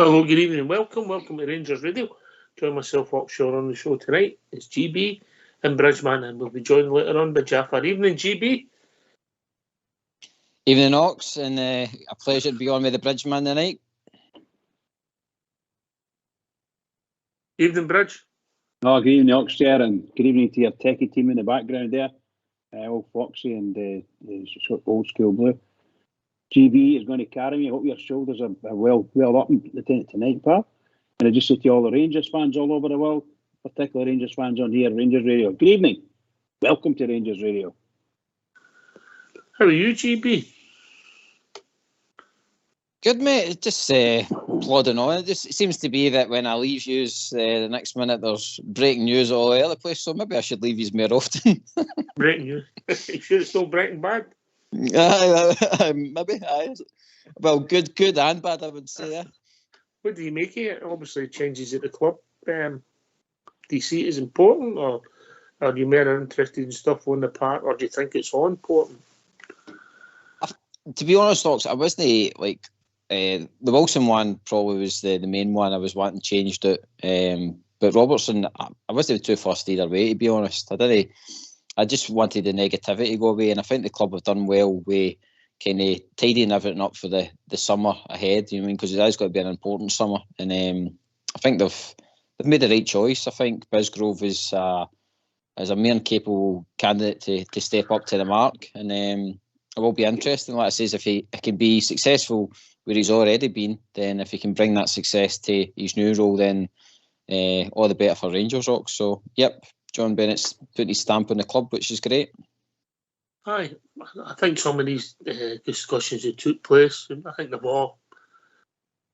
Hello, good evening. Welcome to Rangers Radio. Join myself offshore on the show tonight. It's GB and Bridgeman, and we'll be joined later on by Jaffa. Evening, GB. Evening, Ox, and a pleasure to be on with the Bridgeman tonight. Evening, Bridge. Oh, good evening, Ox there, and good evening to your techie team in the background there. Old Foxy and Old School Blue. GB is going to carry me. I hope your shoulders are well up tonight, pal. And I just say to all the Rangers fans all over the world, particularly Rangers fans on here, Rangers Radio. Good evening. Welcome to Rangers Radio. How are you, GB? Good, mate. Just plodding on. It seems to be that when I leave yous, the next minute there's breaking news all over the place. So maybe I should leave yous more often. Breaking news? You sure it's still Breaking Bad? Maybe. Well, good and bad, I would say. Yeah. What do you make of it? Obviously, changes at the club. Do you see it as important, or are you more interested in stuff on the park, or do you think it's all important? To be honest, Ox, I wasn't like the Wilson one. Probably was the main one I was wanting changed out. But Robertson, I wasn't too fussed either way. To be honest, I just wanted the negativity to go away, and I think the club have done well with kind of tidying everything up for the summer ahead. You know what I mean? Because it has got to be an important summer, and I think they've made the right choice. I think Bisgrove is a more capable candidate to step up to the mark, and it will be interesting. Like I says, if he can be successful where he's already been, then if he can bring that success to his new role, then all the better for Rangers, Rock. So, yep. John Bennett's putting his stamp on the club, which is great. Aye, I think some of these discussions that took place, I think they've all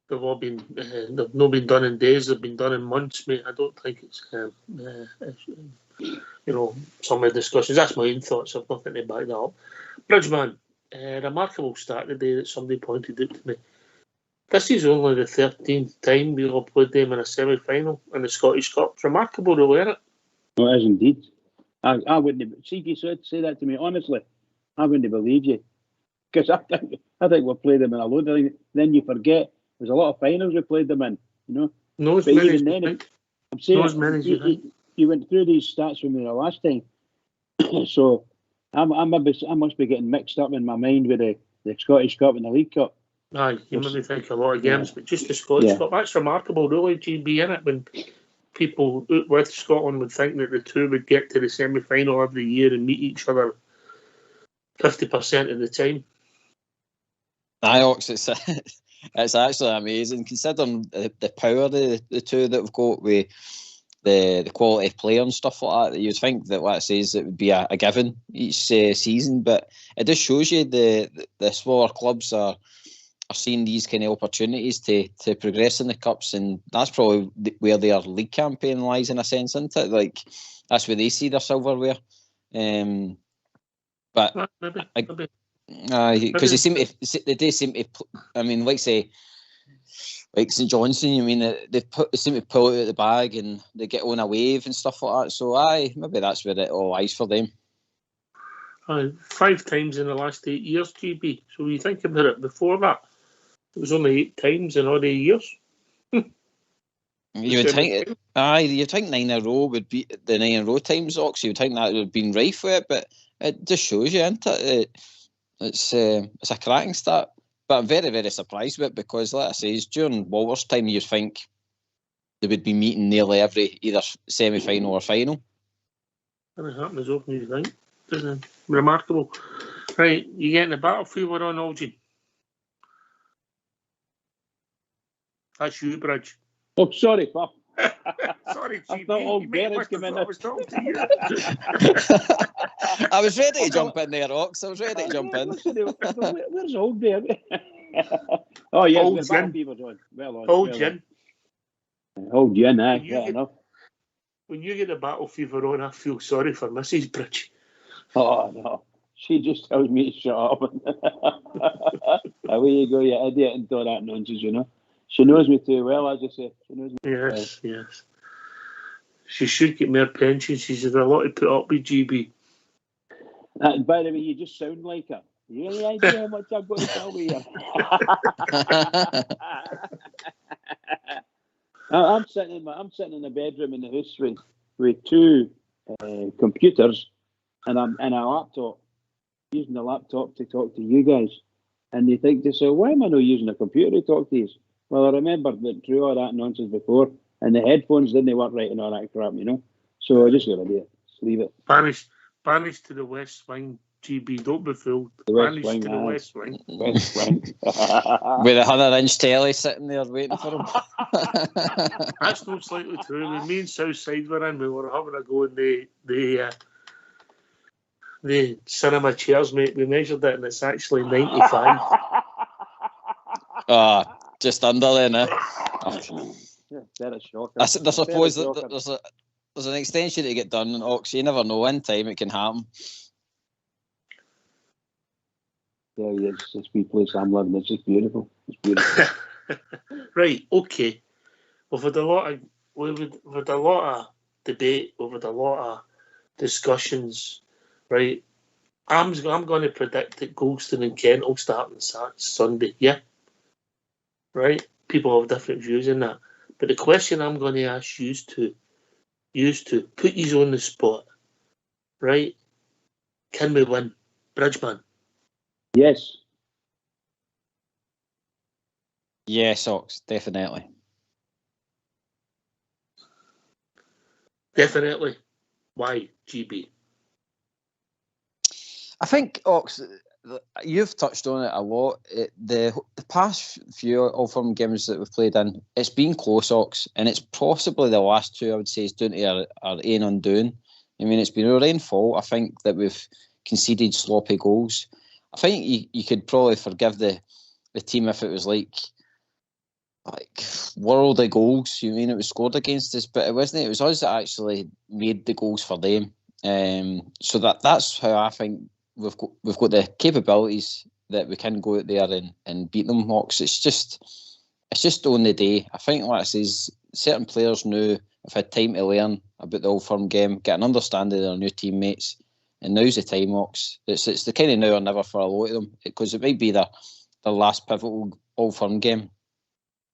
been they've not been done in days, they've been done in months, mate. I don't think it's some of the discussions. That's my own thoughts. I've nothing to back that up. Bridgeman, remarkable start today that somebody pointed out to me. This is only the 13th time we all played them in a semi-final in the Scottish Cup. It's remarkable, really, isn't it? No, it is indeed. I wouldn't. See, if you say that to me honestly, I wouldn't believe you. Because I think we've played them in a load of things. Then you forget there's a lot of finals we played them in. You know. No as many as you think. I'm saying you went through these stats with me the last time, so I must be getting mixed up in my mind with the Scottish Cup and the League Cup. Aye, you maybe think a lot of games, but just the Scottish Cup. That's remarkable, really, GB, in it, when people with Scotland would think that the two would get to the semi-final every year and meet each other 50% of the time. Aye, Ox, it's actually amazing, considering the power of the two that we've got with the quality of play and stuff like that. You'd think that what it says it would be a given each season, but it just shows you the smaller clubs are seeing these kind of opportunities to progress in the cups, and that's probably where their league campaign lies in a sense, isn't it? Like that's where they see their silverware. But maybe. Because they do seem to. I mean, like St Johnstone, you mean they seem to pull it out of the bag and they get on a wave and stuff like that. So maybe that's where it all lies for them. 5 times in the last 8 years, GB. So when you think about it, before that, it was only 8 times in all the years. You would think, you'd think 9 in a row would be the 9 in a row times, Ox. You would think that would have been rife with it, but it just shows you, isn't it? It's a cracking start, but I'm very, very surprised with it because, like I say, during Walter's time, you'd think they would be meeting nearly every either semi-final or final. Doesn't happen as often as you think. Isn't it? Remarkable. Right, you getting the battlefield we're on, Algin? That's you, Bridge. Oh, sorry, pal. Sorry, GB. I thought old Garrett's come in. I was talking to you. I was ready to jump in there, Ox. I was ready to jump in. Where's old Garrett? Oh, yes, old the battlefield on. Well on. Old Gin. Old Gin, fair enough. When you get the battle fever on, I feel sorry for Mrs. Bridge. Oh, no. She just tells me to shut up. Away you go, you idiot, and all that nonsense, you know. She knows me too well, as I say. She knows me yes. She should get more pension. She's had a lot to put up with, GB. By the way, you just sound like her. You have any idea how much I've got to tell you? I'm sitting in the bedroom in the house with two computers and a laptop, using the laptop to talk to you guys. And they think to say, why am I not using a computer to talk to you? Well, I remembered that through all that nonsense before, and the headphones didn't work right and all that crap, So I just got to do it. Just leave it. Banished to the West Wing. GB, don't be fooled. The West Banished Wing, to the West Wing. West Wing. With a 100-inch telly sitting there waiting for him. That's not slightly true. When me and Southside were in, we were having a go in the cinema chairs, mate. We measured it, and it's actually 95. Just under then, eh? Yeah, that is shocking. I suppose that there's an extension to get done, and Ox, you never know. In time, it can happen. Yeah, it's this wee place I'm living. It's just beautiful. It's beautiful. Right, okay. We've had a lot of debate. We've had a lot of discussions. Right, I'm going to predict that Goldstone and Kent will start on Sunday. Yeah, right. People have different views in that, but the question I'm going to ask you to put you on the spot. Right? Can we win, Bridgeman? Yes. Yes, Ox, definitely. Definitely. Why, GB? I think, Ox, you've touched on it a lot. The past few Old Firm games that we've played in, it's been close, Ox, and it's possibly the last two, I would say, is down to our own undoing. I mean, it's been our own fault. I think that we've conceded sloppy goals. I think you could probably forgive the team if it was like world of goals. You mean it was scored against us, but it wasn't. It was us that actually made the goals for them. So that's how I think we've got the capabilities that we can go out there and beat them. Hawks. It's just on the day. I think, like I says, certain players now have had time to learn about the Old Firm game, get an understanding of their new teammates. And now's the time, Ox. It's the kind of now or never for a lot of them, because it might be their last pivotal Old Firm game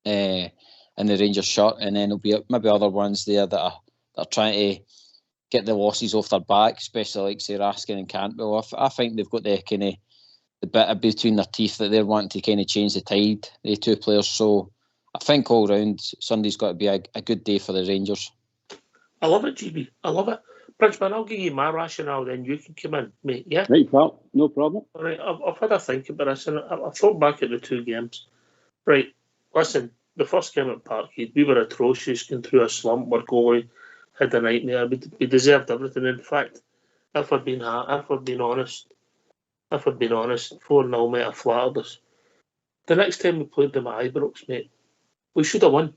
in the Rangers shirt, and then there'll be maybe other ones there that are trying to get the losses off their back, especially like say Raskin and Cantwell. I think they've got the kind of the bit between their teeth that they're wanting to kind of change the tide, the two players. So I think all round Sunday's got to be a good day for the Rangers. I love it, GB. I love it. Bridgeman, I'll give you my rationale, then you can come in, mate. Yeah? Right, pal. No problem. All right, I've had a think about this, and I've thought back at the two games. Right, listen, the first game at Parkhead, we were atrocious, going through a slump. Our goalie had a nightmare. We deserved everything. In fact, if we're being honest, 4-0 might have flattered us. The next time we played them at Ibrox, mate, we should have won.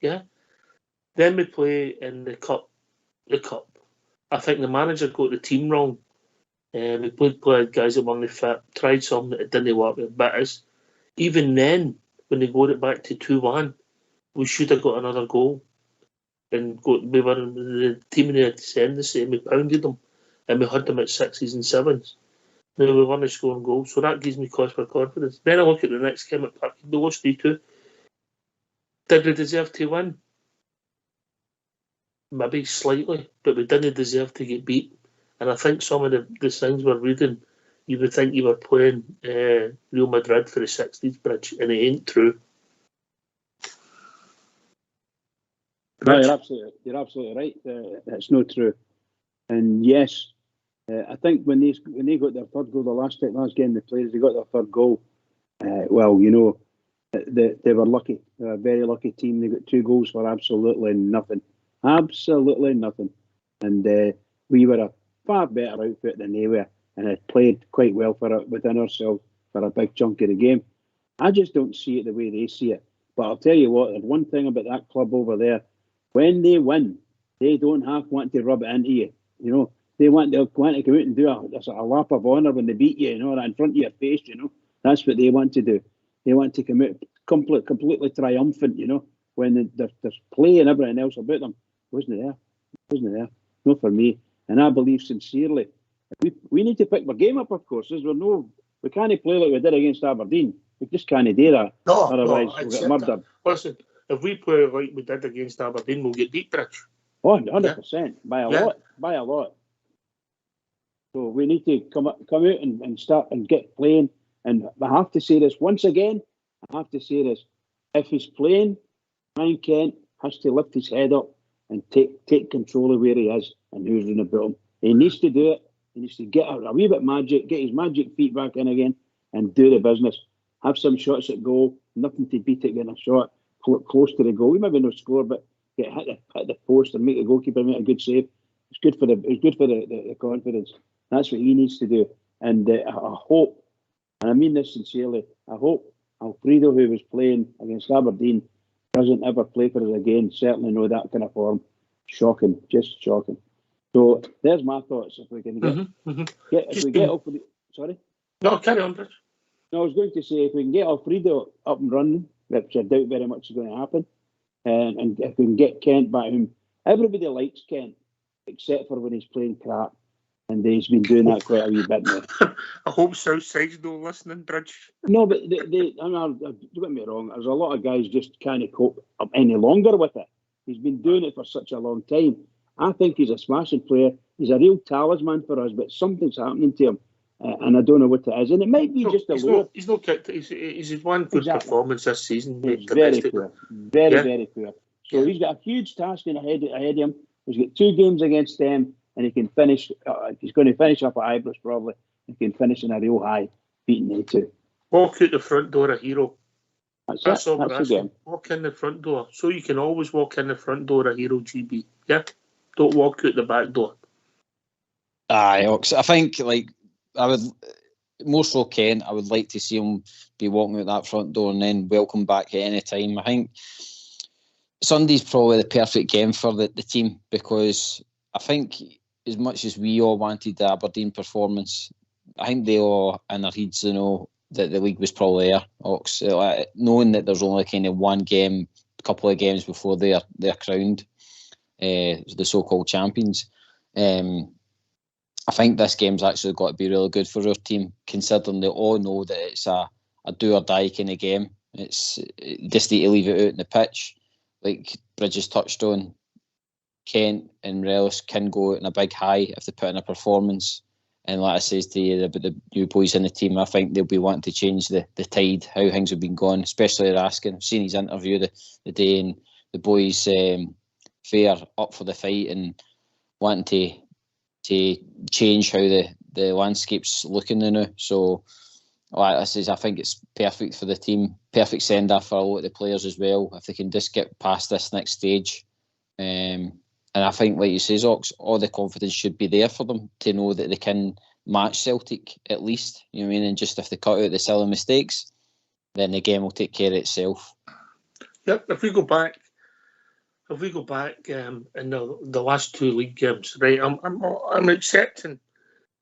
Yeah? Then we play in the cup. I think the manager got the team wrong. We played guys that weren't fit, tried something that didn't work, it bit us. Even then, when they got it back to 2-1, we should have got another goal. And we were the team in the ascendancy, and we pounded them, and we had them at 6s and 7s. Now we weren't scoring goals, so that gives me cause for confidence. Then I look at the next game at Parkhead, we lost 3-2. Did we deserve to win? Maybe slightly, but we didn't deserve to get beat. And I think some of the things we're reading, you would think you were playing Real Madrid for the 60s bridge, and it ain't true. No, you're absolutely right. It's not true. And yes, I think when they got their third goal, the last game they played, they got their third goal. Well, you know, they were lucky. They were a very lucky team. They got 2 goals for absolutely nothing. Absolutely nothing. And we were a far better outfit than they were, and had played quite well within ourselves for a big chunk of the game. I just don't see it the way they see it. But I'll tell you what, there's one thing about that club over there. When they win, they don't want to rub it into you. You know, they want to come out and do a lap of honour when they beat you, you know, in front of your face, you know. That's what they want to do. They want to come out completely triumphant, you know, when there's play and everything else about them. Wasn't there. Not for me. And I believe sincerely, we need to pick our game up, of course. We can't play like we did against Aberdeen. We just can't do that. No, Otherwise, I'd we'll get accept murdered. that. Listen, if we play like we did against Aberdeen, we'll get beat, Bridge. Oh, 100%. By a Yeah. lot. By a lot. So we need to come out and start and get playing. And I have to say this once again. I have to say this. If he's playing, Ryan Kent has to lift his head up and take control of where he is and who's running about him. He needs to do it. He needs to get a wee bit magic, get his magic feet back in again and do the business. Have some shots at goal. Nothing to beat it getting a shot close to the goal. We maybe no score, but get hit the post and make the goalkeeper make a good save. It's good for the confidence. That's what he needs to do. And I hope, and I mean this sincerely, I hope Alfredo, who was playing against Aberdeen, doesn't ever play for us again. Certainly no that kind of form. Shocking, just shocking. So there's my thoughts. If we can get sorry. No, carry on, Bridge. No, I was going to say if we can get Alfredo up and running, which I doubt very much is going to happen, and if we can get Kent back home, everybody likes Kent except for when he's playing crap, and he's been doing that quite a wee bit now. I hope Southside's not listening, Bridge. No, but don't get me wrong. There's a lot of guys just can't cope up any longer with it. He's been doing it for such a long time. I think he's a smashing player. He's a real talisman for us, but something's happening to him, and I don't know what it is. And it might be just a lower. He's not kicked. He's one good performance this season. It's very poor, very poor. So he's got a huge task ahead of him. He's got 2 games against them, and he can finish. He's going to finish up at Ibrox probably. He can finish in a real high, beating them too. Walk out the front door a hero. That's all we're asking. Walk in the front door. So you can always walk in the front door a hero, GB. Yeah? Don't walk out the back door. Aye, I think, I would, more so Ken, I would like to see him be walking out that front door and then welcome back at any time. I think Sunday's probably the perfect game for the team, because I think as much as we all wanted the Aberdeen performance, I think they all in their heads know that the league was probably there. Ox, knowing that there's only kind of one game, a couple of games before they're crowned the so-called champions. I think this game's actually got to be really good for our team, considering they all know that it's a do or die kind of game. It's just need to leave it out in the pitch, like Bridges touched on. Kent and Relish can go out in a big high if they put in a performance. And like I says to you about the new boys in the team, I think they'll be wanting to change the tide, how things have been going, especially Raskin. I've seen his interview the day, and the boys fair up for the fight and wanting to change how the landscape's looking now. So like I says, I think it's perfect for the team, perfect send-off for a lot of the players as well, if they can just get past this next stage. And I think, like you say, Ox, all the confidence should be there for them to know that they can match Celtic at least. You know what I mean? And just if they cut out the silly mistakes, then the game will take care of itself. Yep. If we go back in the last 2 league games, right? I'm accepting,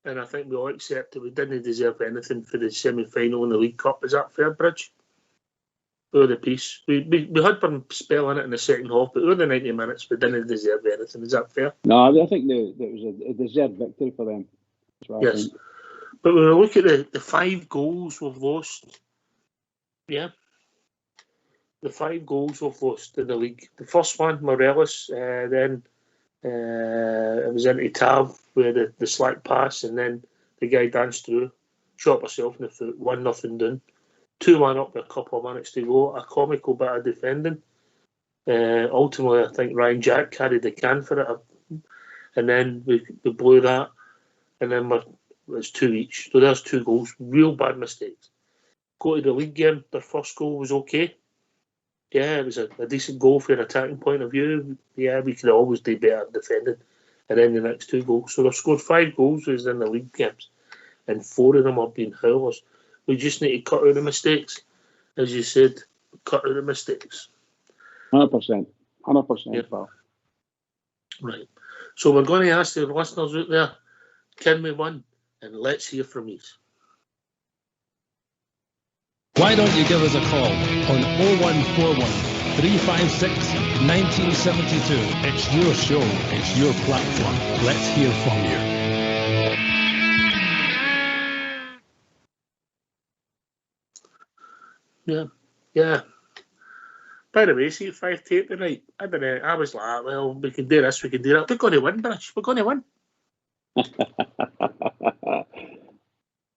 and I think we all accept that we didn't deserve anything for the semi-final in the League Cup. Is that fair, Bridge? Over the piece. We had one spell in it in the second half, but over the 90 minutes we didn't deserve anything. Is that fair? No, I think it was a deserved victory for them. Yes. But when we look at the 5 goals we've lost, yeah, the 5 goals we've lost in the league. The first one, Morelos, then it was into Tav with the slack pass, and then the guy danced through, shot herself in the foot, 1-0 down. 2-1 up with a couple of minutes to go. A comical bit of defending. Ultimately, I think Ryan Jack carried the can for it. And then we blew that. And then it's 2 each. So there's 2 goals. Real bad mistakes. Go to the league game. Their first goal was okay. Yeah, it was a decent goal from an attacking point of view. Yeah, we could always do better defending. And then the next 2 goals. So they've scored 5 goals in the league games. And 4 of them have been howlers. We just need to cut out the mistakes. As you said, cut out the mistakes. 100%. 100%. Yeah. Right. So we're going to ask the listeners out there, can we win? And let's hear from you. Why don't you give us a call on 0141 356 1972. It's your show. It's your platform. Let's hear from you. Yeah. By the way, see 5-8 tonight. I don't know. I was like, well, we can do this, we can do that. We're going to win, Bridge. We're going to win.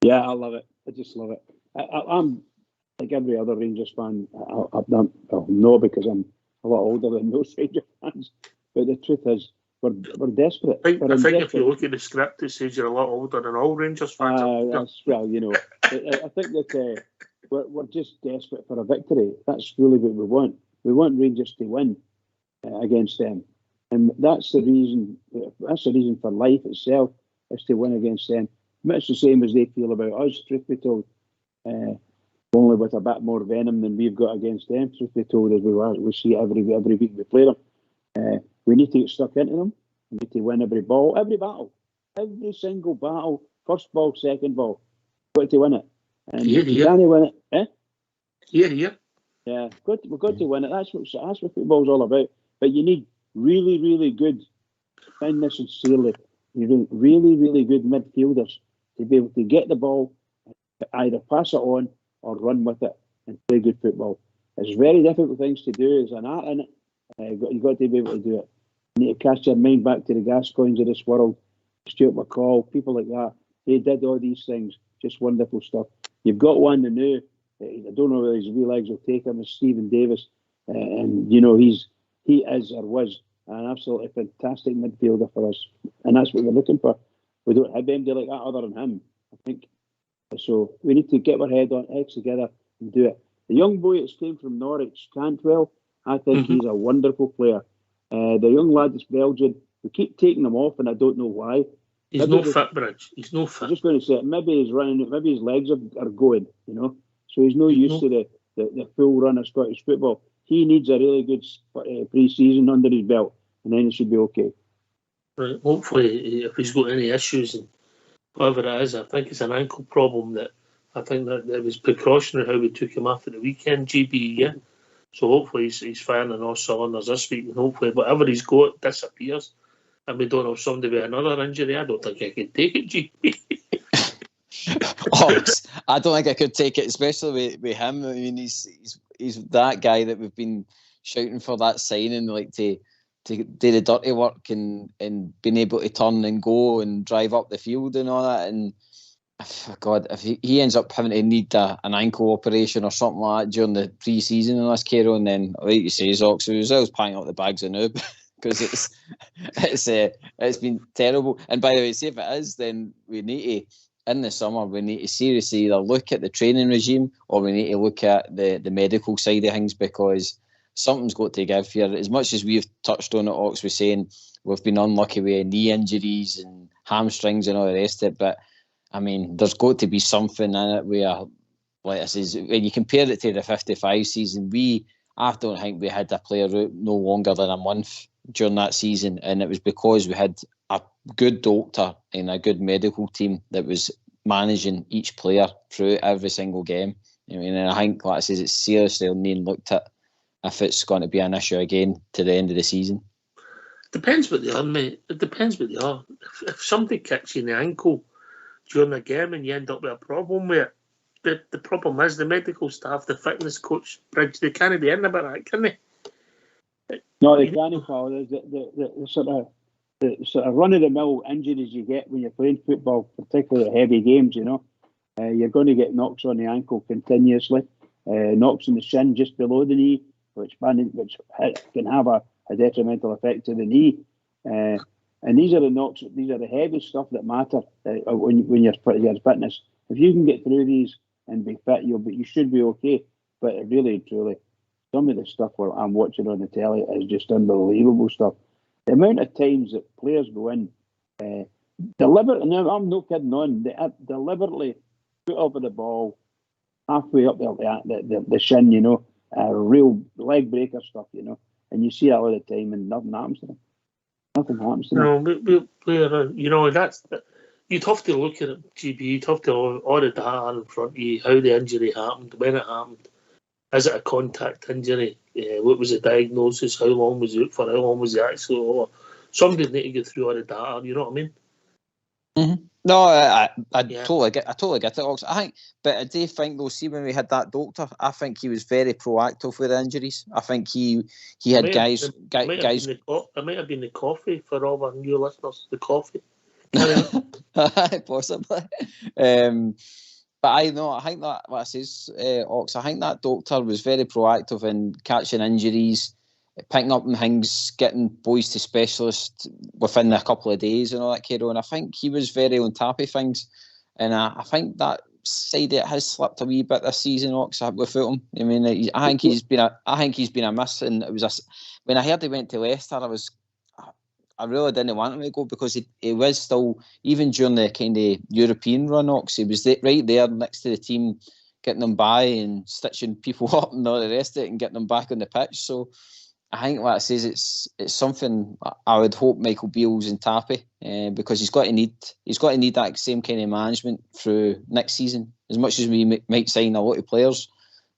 Yeah, I love it. I just love it. I'm like every other Rangers fan. I'll know because I'm a lot older than most Rangers fans. But the truth is, we're desperate. I think if you look at the script, it says you're a lot older than all Rangers fans. Well, you know, I think that we're just desperate for a victory. That's really what we want. We want Rangers to win against them, and that's the reason. That's the reason for life itself, is to win against them. Much the same as they feel about us. Truth be told, only with a bit more venom than we've got against them. Truth be told, as we see every week we play them. We need to get stuck into them. We need to win every ball, every battle, every single battle. First ball, second ball. We've got to win it. And if you can't win it, Yeah. Yeah, we've got to win it. That's what football's all about. But you need really, really good, find this sincerely, you need really, really good midfielders to be able to get the ball, either pass it on or run with it and play good football. It's very difficult things to do. There's an art in it. You've got to be able to do it. You need to cast your mind back to the Gascoignes of this world, Stuart McCall, people like that. They did all these things. Just wonderful stuff. You've got one that knew. I don't know whether his wee legs will take him, as Stephen Davis, and you know he is or was an absolutely fantastic midfielder for us, and that's what we're looking for. We don't have anybody like that other than him, I think. So we need to get our head on X together and do it. The young boy that's came from Norwich, Cantwell, I think he's a wonderful player. The young lad that's Belgian, we keep taking him off, and I don't know why. He's no fit, Bridge. He's no fit. I'm just going to say it. Maybe he's running. Maybe his legs are going. You know. So he's no used to the full run of Scottish football. He needs a really good pre-season under his belt, and then he should be okay. Right. Hopefully, if he's got any issues and whatever it is, I think it's an ankle problem. That I think that it was precautionary how we took him after the weekend, GB. Yeah. So hopefully he's firing on all cylinders this week, and hopefully whatever he's got disappears, and we don't have somebody with another injury. I don't think I can take it, GB. I don't think I could take it, especially with him. I mean, he's that guy that we've been shouting for, that signing, like to do the dirty work and being able to turn and go and drive up the field and all that. And God, if he ends up having to need an ankle operation or something like that during the pre-season in this, Carol, and then like you say, Zox, I was packing up the bags of noob because it's been terrible. And by the way, see if it is, then we need to. In the summer, we need to seriously either look at the training regime or we need to look at the medical side of things, because something's got to give here. As much as we've touched on it, Ox was saying we've been unlucky with knee injuries and hamstrings and all the rest of it, but I mean, there's got to be something in it where, like I says, when you compare it to the 55 season, I don't think we had a player out no longer than a month during that season, and it was because we had a good doctor and a good medical team that was managing each player through every single game. I mean, and I think, like I says, it's seriously being looked at if it's going to be an issue again to the end of the season. Depends what they are, mate. It depends what they are. If somebody kicks you in the ankle during the game and you end up with a problem with it, the problem is the medical staff, the fitness coach, Bridge, they can't be in about that, can they? No, they can't, Paul. The sort of run-of-the-mill injuries you get when you're playing football, particularly heavy games, you know. You're going to get knocks on the ankle continuously, knocks on the shin just below the knee, which can have a detrimental effect to the knee. And these are the knocks, these are the heavy stuff that matter when you're your fitness. If you can get through these and be fit, you should be okay. But really, truly, some of the stuff I'm watching on the telly is just unbelievable stuff. The amount of times that players go in deliberately, now I'm not kidding on, they deliberately put over the ball halfway up the shin, you know, real leg breaker stuff, you know, and you see that all the time and nothing happens to them. Nothing happens to them. No, you know, you'd have to look at it, GB, you'd have to have all the data in front of you, how the injury happened, when it happened. Is it a contact injury? What was the diagnosis? How long was it out for? How long was it actually over? Somebody need to get through all the data, you know what I mean? Mm-hmm. No, I Yeah. totally get it, Ox. I think, but I do think though. See, when we had that doctor, I think he was very proactive with injuries. I think he had guys. It might have been the coffee for all our new listeners. The coffee, possibly. But I think that what I says, Ox. I think that doctor was very proactive in catching injuries, picking up things, getting boys to specialists within a couple of days and all that kind of. And I think he was very on top of things. And I think that side it has slipped a wee bit this season, Ox, without him. I mean, I think he's been a miss. And it was when I heard he went to Leicester, I really didn't want him to go because he was still, even during the kind of European run, Ox, he was right there next to the team, getting them by and stitching people up and all the rest of it and getting them back on the pitch. So I think what it says, it's something I would hope Michael Beale's and Tappy, because he's got to need that same kind of management through next season. As much as we might sign a lot of players,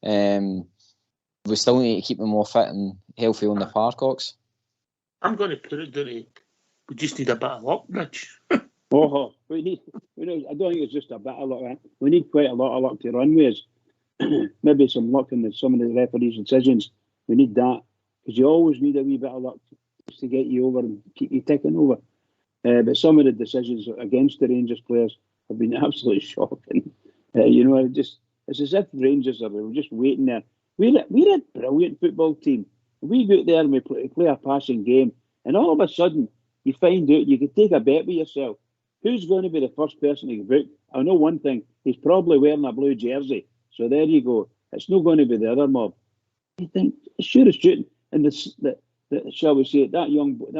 we still need to keep them more fit and healthy on the park, Ox. I'm going to put it down to we just need a bit of luck, Rich. We need. I don't think it's just a bit of luck. We need quite a lot of luck to run with. Maybe some luck in some of the referees' decisions. We need that because you always need a wee bit of luck to get you over and keep you ticking over. But some of the decisions against the Rangers players have been absolutely shocking. It's as if Rangers were just waiting there. We're a brilliant football team. We go out there and we play a passing game, and all of a sudden you find out you could take a bet with yourself. Who's going to be the first person to book? I know one thing: he's probably wearing a blue jersey. So there you go. It's not going to be the other mob. You think sure as shooting, and shall we say that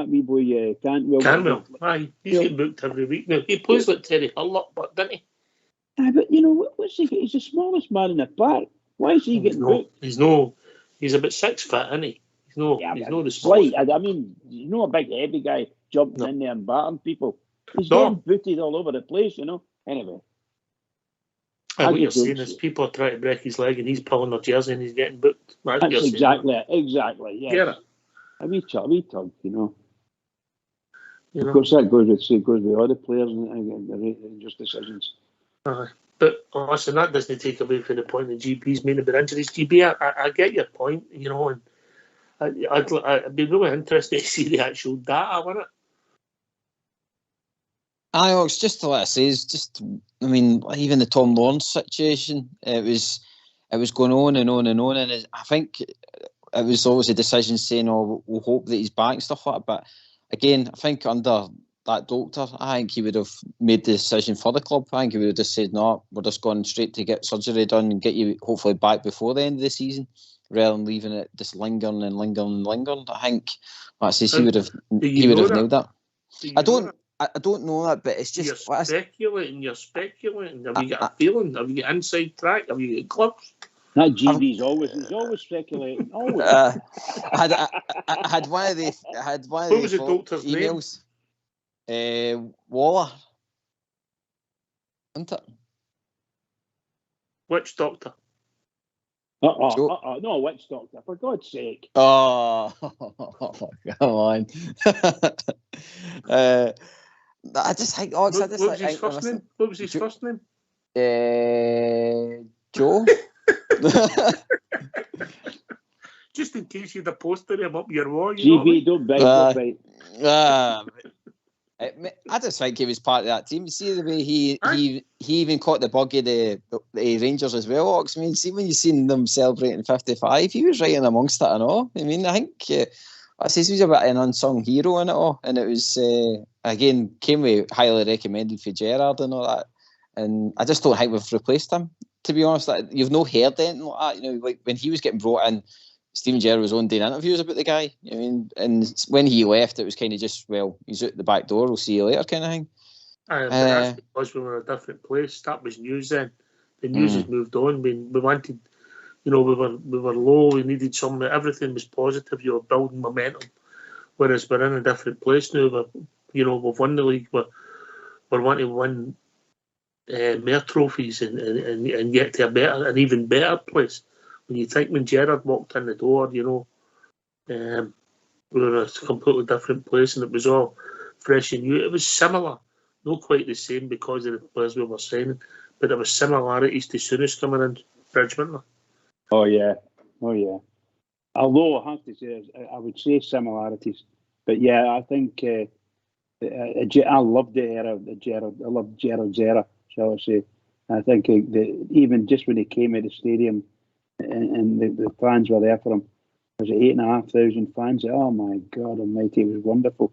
wee boy Cantwell. Aye, he's getting booked every week now. He plays like Terry Hurlock, but didn't he? Aye, but what's he? He's the smallest man in the park. Why is he getting booked? He's about 6 foot, isn't he? He's no the slight. I mean, he's not a big heavy guy jumping in there and batting people. He's getting booted all over the place, Anyway. What you're saying is people are trying to break his leg and he's pulling their jersey and he's getting booked. That's exactly it. Exactly, yeah. Get it? A wee tug, Of course, that goes with all the players and the Rangers decisions. But listen, that doesn't take away from the point the GP's made about injuries. GB, I get your point, and I'd be really interested to see the actual data on it. It's just like I say, even the Tom Lawrence situation, it was going on and on and on, and I think it was always a decision saying, we'll hope that he's back and stuff like that. But again, I think under that doctor, I think he would have made the decision for the club. I think he would have just said, no, we're just going straight to get surgery done and get you hopefully back before the end of the season, rather than leaving it just lingering. I think, like I say, he would have nailed that. I don't know that, but it's just... You're speculating. Have you got a feeling? Have you got inside track? Have you got clubs? That GB's always speculating. Always. I had one of the... What was the doctor's emails. Waller. Isn't it? Which doctor? No, which doctor? For God's sake. Oh, come on. I just think... What was his first name? Joe? Just in case you'd have posted him up your wall. GB, don't beg, right. I just think he was part of that team. See the way he even caught the bug of the Rangers as well, Ox. I mean, see when you seen them celebrating 55, he was right in amongst it and all. I mean, I think I say he was a bit of an unsung hero in it all, and it was again came with highly recommended for Gerrard and all that. And I just don't think we've replaced him. To be honest, you've no heard anything like that. Like when he was getting brought in, Stephen Gerrard was on doing interviews about the guy. I mean, and when he left, it was kind of just, well, he's out the back door, we'll see you later kind of thing. But that's because we were in a different place. That was news then. The news has moved on. We wanted, we were low, we needed something. Everything was positive, you were building momentum. Whereas we're in a different place now. We've won the league. We're wanting to win more trophies and get to an even better place. When you think when Gerrard walked in the door, we were in a completely different place and it was all fresh and new. It was similar not quite the same because of the players we were signing, but there was similarities to Souness coming in, Bridgman. Oh yeah. Although I have to say, I would say similarities, but yeah, I think I loved the era of Gerald. I loved Gerald's era, shall I say? I think even just when he came at the stadium, and the fans were there for him, was it 8,500 fans? Oh my God Almighty, it was wonderful.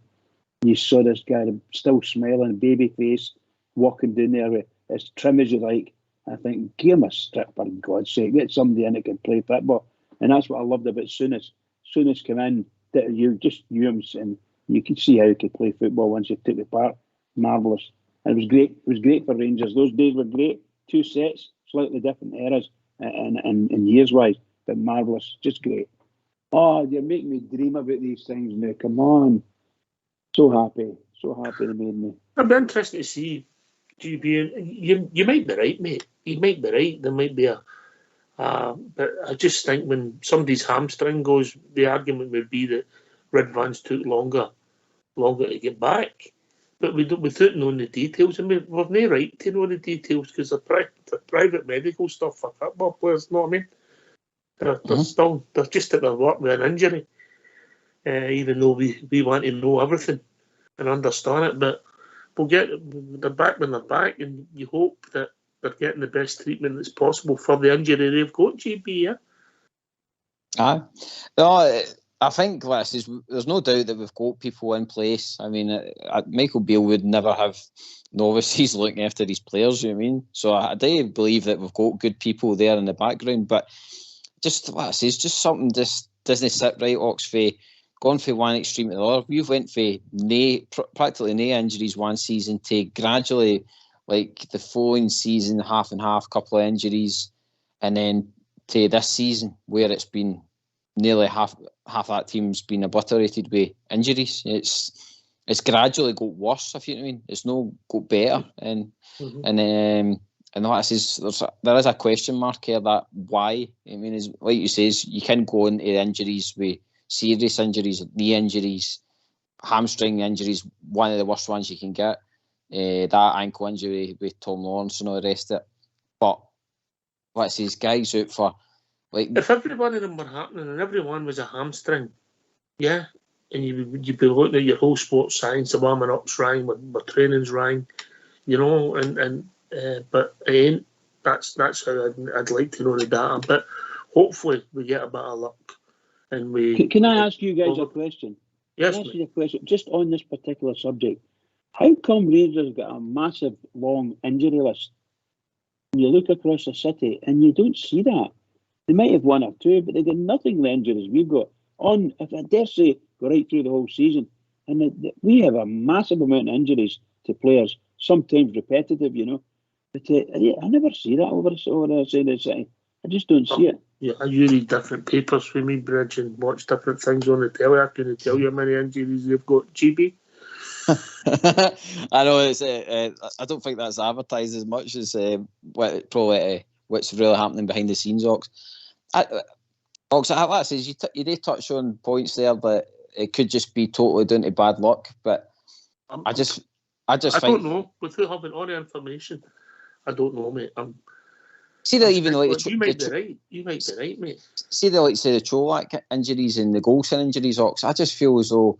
You saw this guy still smiling, baby face, walking down there with as trim as you like. I think, give him a strip, for God's sake. Get somebody in that can play football. And that's what I loved about Souness. Souness came in, you just knew him, and you could see how he could play football once he took the part. Marvellous. And it was great. It was great for Rangers. Those days were great. 2 sets, slightly different eras and years-wise, but marvellous. Just great. Oh, you make me dream about these things now. Come on. So happy they made me. It'd be interesting to see GB. You might be right, mate. You might be right. There might be but I just think when somebody's hamstring goes, the argument would be that Ridvan's took longer to get back. But without knowing the details, I mean, we've no right to know the details because they're private medical stuff for football players. You know what I mean? They're just at their work with an injury, even though we want to know everything and understand it. But they're back when they're back, and you hope that they're getting the best treatment that's possible for the injury they've got, GB, yeah? Aye. No, I think there's no doubt that we've got people in place. I mean, Michael Beale would never have novices looking after these players, you know what I mean? So I do believe that we've got good people there in the background, but just something just doesn't sit right, Oxford. Gone from one extreme to the other. We've went for practically no injuries one season to gradually, like the following season, half and half, couple of injuries, and then to this season where it's been nearly half that team's been obliterated with injuries. It's gradually got worse, if you know what I mean. It's no got better, and like I says, there is a question mark here that why. I mean, is like you says, you can go into injuries with serious injuries, knee injuries, hamstring injuries, one of the worst ones you can get. That ankle injury with Tom Lawrence and all the rest of it. But let's say guys out for like if every one of them were happening and every one was a hamstring, yeah, and you'd be looking at your whole sports science, the warming up's rang, my training's rang, you know, but it ain't. That's how I'd like to know the data. But hopefully we get a bit of luck and we. Can I ask you guys a question? Yes, can I ask you a question just on this particular subject? How come Rangers got a massive, long injury list? And you look across the city and you don't see that. They might have one or two, but they got nothing in the injuries we've got. If I dare say, go right through the whole season. And we have a massive amount of injuries to players, sometimes repetitive, you know. But I never see that over the side of the city. I just don't see it. Yeah, you read different papers with me, Bridge, and watch different things on the telly. I couldn't tell you how many injuries they've got, GB. I know it's. I don't think that's advertised as much as what's really happening behind the scenes, Ox. Ox, like says you did touch on points there that it could just be totally down to bad luck, but I don't know. Without having all the information, I don't know, mate. You might be right. You might be right, mate. See the Cholak injuries and the Golson injuries, Ox. I just feel as though.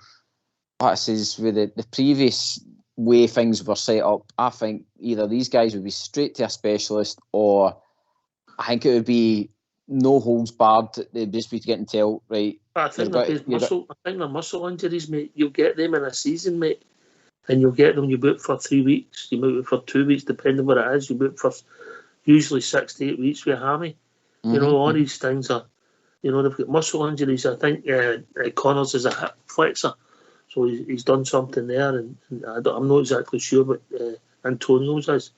That says with the previous way things were set up, I think either these guys would be straight to a specialist, or I think it would be no holds barred. They'd just be getting told, right. I think the muscle injuries, mate. You'll get them in a season, mate, and you'll get them. You book for 3 weeks. You book for 2 weeks, depending what it is. You book for usually 6 to 8 weeks with a hammy. Mm-hmm. You know, all these things are. You know, they've got muscle injuries. I think Connors is a hip flexor. So he's done something there, and I'm not exactly sure what Antonio's is.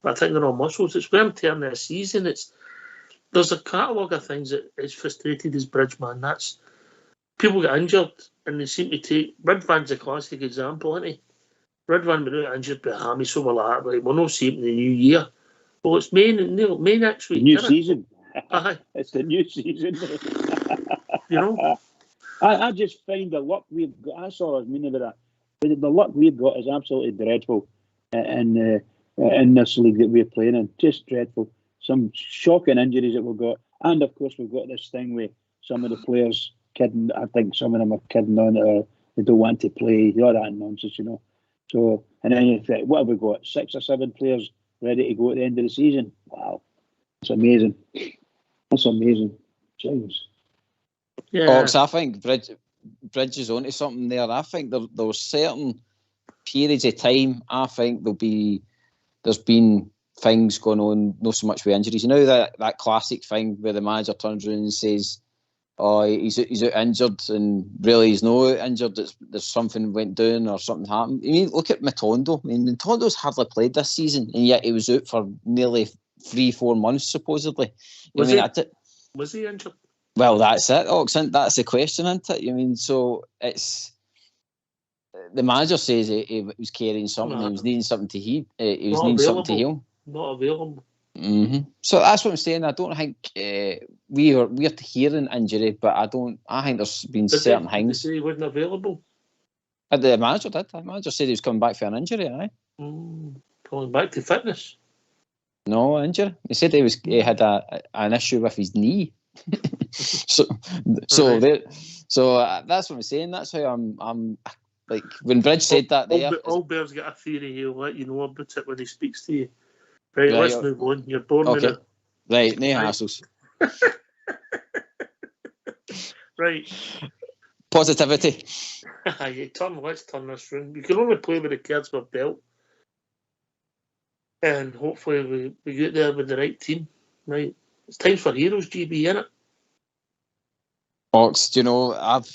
But I think they're all muscles. It's when I'm turning a season. There's a catalogue of things that is frustrated as Bridgeman. That's people get injured and they seem to take. Ridvan's a classic example, isn't he? Ridvan went out injured by a hammy, so we're like, we'll not see him in the new year. Well, it's May next week. New season. It's the new season. You know. I just find the luck we've got. I saw what I mean about that. The luck we've got is absolutely dreadful. in this league that we're playing in. Just dreadful. Some shocking injuries that we've got. And, of course, we've got this thing with some of the players kidding. I think some of them are kidding on it, or they don't want to play. All that nonsense, you know. So, and then you think, what have we got? 6 or 7 players ready to go at the end of the season? Wow. That's amazing. That's amazing. James. Yeah. Ox, I think Bridge is onto something there. I think there's certain periods of time, I think there's been things going on, not so much with injuries. You know that classic thing where the manager turns around and says, "Oh, he's out injured," and really he's not out injured. There's something went down or something happened. I mean, look at Matondo. I mean, Matondo's hardly played this season, and yet he was out for nearly 3-4 months supposedly. Was he injured? Well, that's it, Ox. That's the question, isn't it? I mean, so it's the manager says he was carrying something. He was needing something to heal. He was needing something to heal. Not available. Mm-hmm. So that's what I'm saying. I don't think we're hearing injury, but I think there's been certain things. Did he say he wasn't available? The manager did. The manager said he was coming back for an injury. Aye. Coming back to fitness. No injury. He said he had an issue with his knee. so that's what I'm saying. That's how I'm like when Bridge said that. All Bear's got a theory. He'll let you know about it when he speaks to you. Right, let's move on. You're born in it. Right, no hassles. Right. Positivity. Let's turn this round. You can only play with the cards we're dealt. And hopefully we get there with the right team. Right. It's time for heroes, GB, innit? Ox, do you know, I've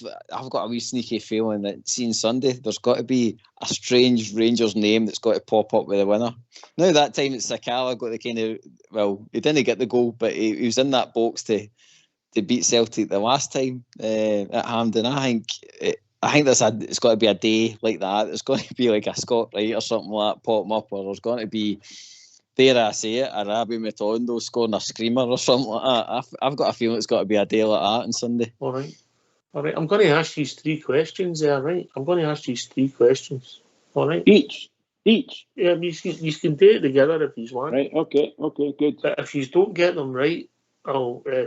got a wee sneaky feeling that seeing Sunday, there's got to be a strange Rangers name that's got to pop up with a winner. Now that time it's Sakala got the kind of, well, he didn't get the goal, but he was in that box to beat Celtic the last time at Hampden. I think it's got to be a day like that. It's got to be like a Scott Wright or something like that popping up, or there's going to be, dare I say it, a Rabbi Matondo scoring a screamer or something like that. I've got a feeling it's got to be a day like that on Sunday. All right. I'm going to ask you 3 questions there, right? I'm going to ask you 3 questions. All right? Each? Yeah, you can do it together if you want. Right, okay, good. But if you don't get them right,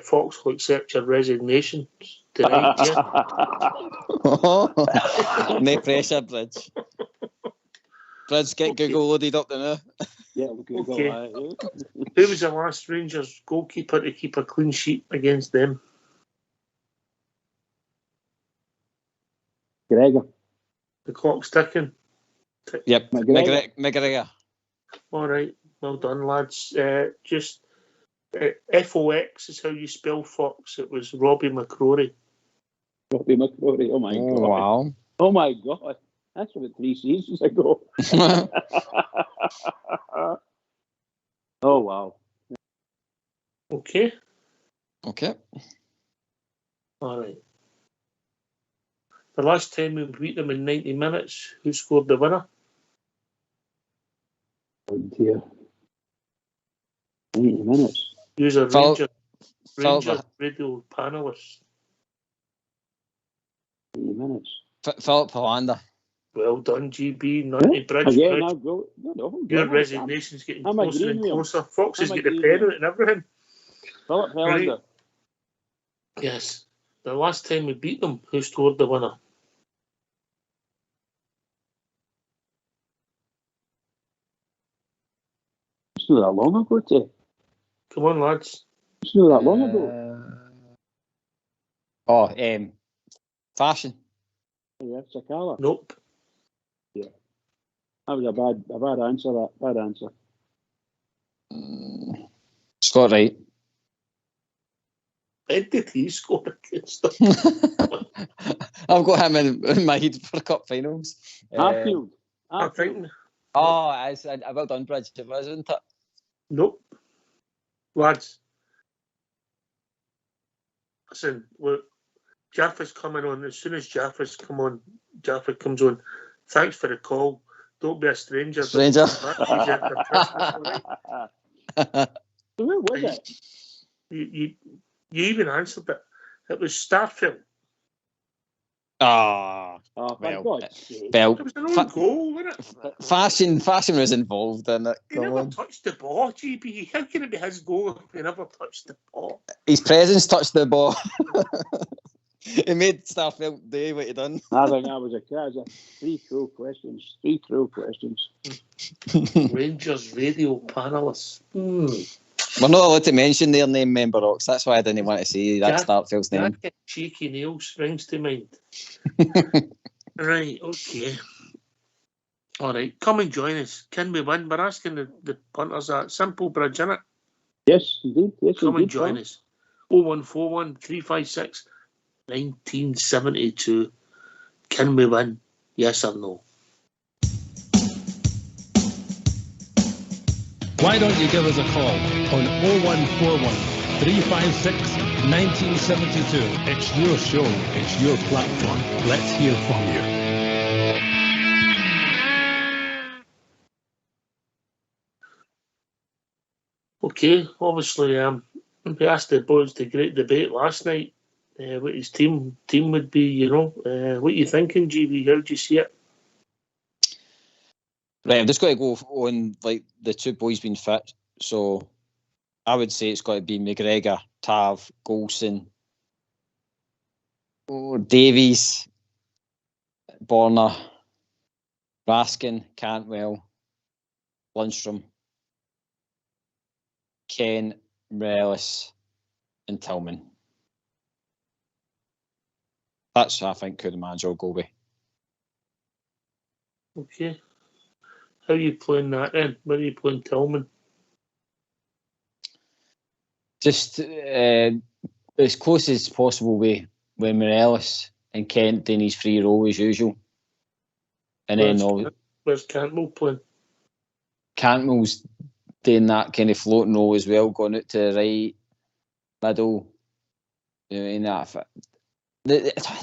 Fox will accept your resignation tonight, yeah? No pressure, Bridge. Bridge, get Google loaded up now. Yeah, we'll Google that. Yeah. Who was the last Rangers goalkeeper to keep a clean sheet against them? Gregor. The clock's ticking. Yep, McGregor. All right, well done, lads. Just FOX is how you spell Fox. It was Robbie McCrory. Robbie McCrory, oh my God. Wow. Oh my God. That's about 3 seasons ago. Oh, wow. Okay. All right. The last time we beat them in 90 minutes, who scored the winner? Oh, dear. 90 minutes. Use a Ranger radio panelist. 90 minutes. Philip Hollander. Well done, GB. Not Bridge. Again, I'll go. No, your resignation's getting closer and closer. Fox has got the pen out and everything. Philip Hollander. Right. Yes. The last time we beat them, who scored the winner? It's not that long ago, Tay. Come on, lads. It's not that long ago. Fashion. Yeah, Sakala. Nope. Yeah. That was a bad answer, Bad answer. Scott Wright. When did he score against them? I've got him in my head for cup finals. Midfield. I think. Oh, well done, Bridge. It was, isn't it? Nope. Lads. Listen, look. Jaffa's coming on. As soon as Jaffa comes on. Thanks for the call. Don't be a stranger. Stranger. Who was it? You even answered it. It was Starfield. Ah. Oh, for Well, God's sake. Well, It was an own goal, wasn't it? fashion was involved in it. He Come never on. touched the ball, GB. How can it be his goal if he never touched the ball? His presence touched the ball. It made Starfelt do what he done. I think that was a three cruel questions. Rangers radio panelists. We're not allowed to mention their name, member Ox. That's why I didn't want to say that Starfelt's name. Jack Cheeky Nail springs to mind. Right, okay. All right, come and join us. Can we win? We're asking the punters that. Simple bridge, innit? Yes, indeed. Come and join us. 0141 356 1972. Can we win? Yes or no? Why don't you give us a call on 0141 356 1972? It's your show, it's your platform. Let's hear from you. Okay, obviously, we asked the boys the great debate last night. What his team would be, you know. What are you thinking, GB? How do you see it? Right, I'm just going to go on like the two boys being fit. So I would say it's got to be McGregor, Tav, Golson, Davies, Borna, Raskin, Cantwell, Lundstrom, Ken, Morelos, and Tillman. That's, I think, who the manager will go with. Okay. How are you playing that then? Where are you playing Tillman? Just as close as possible with Morelos and Kent doing his free role as usual. And where's Cantwell playing? Cantwell's doing that kind of floating role as well, going out to the right, middle. You know, in that.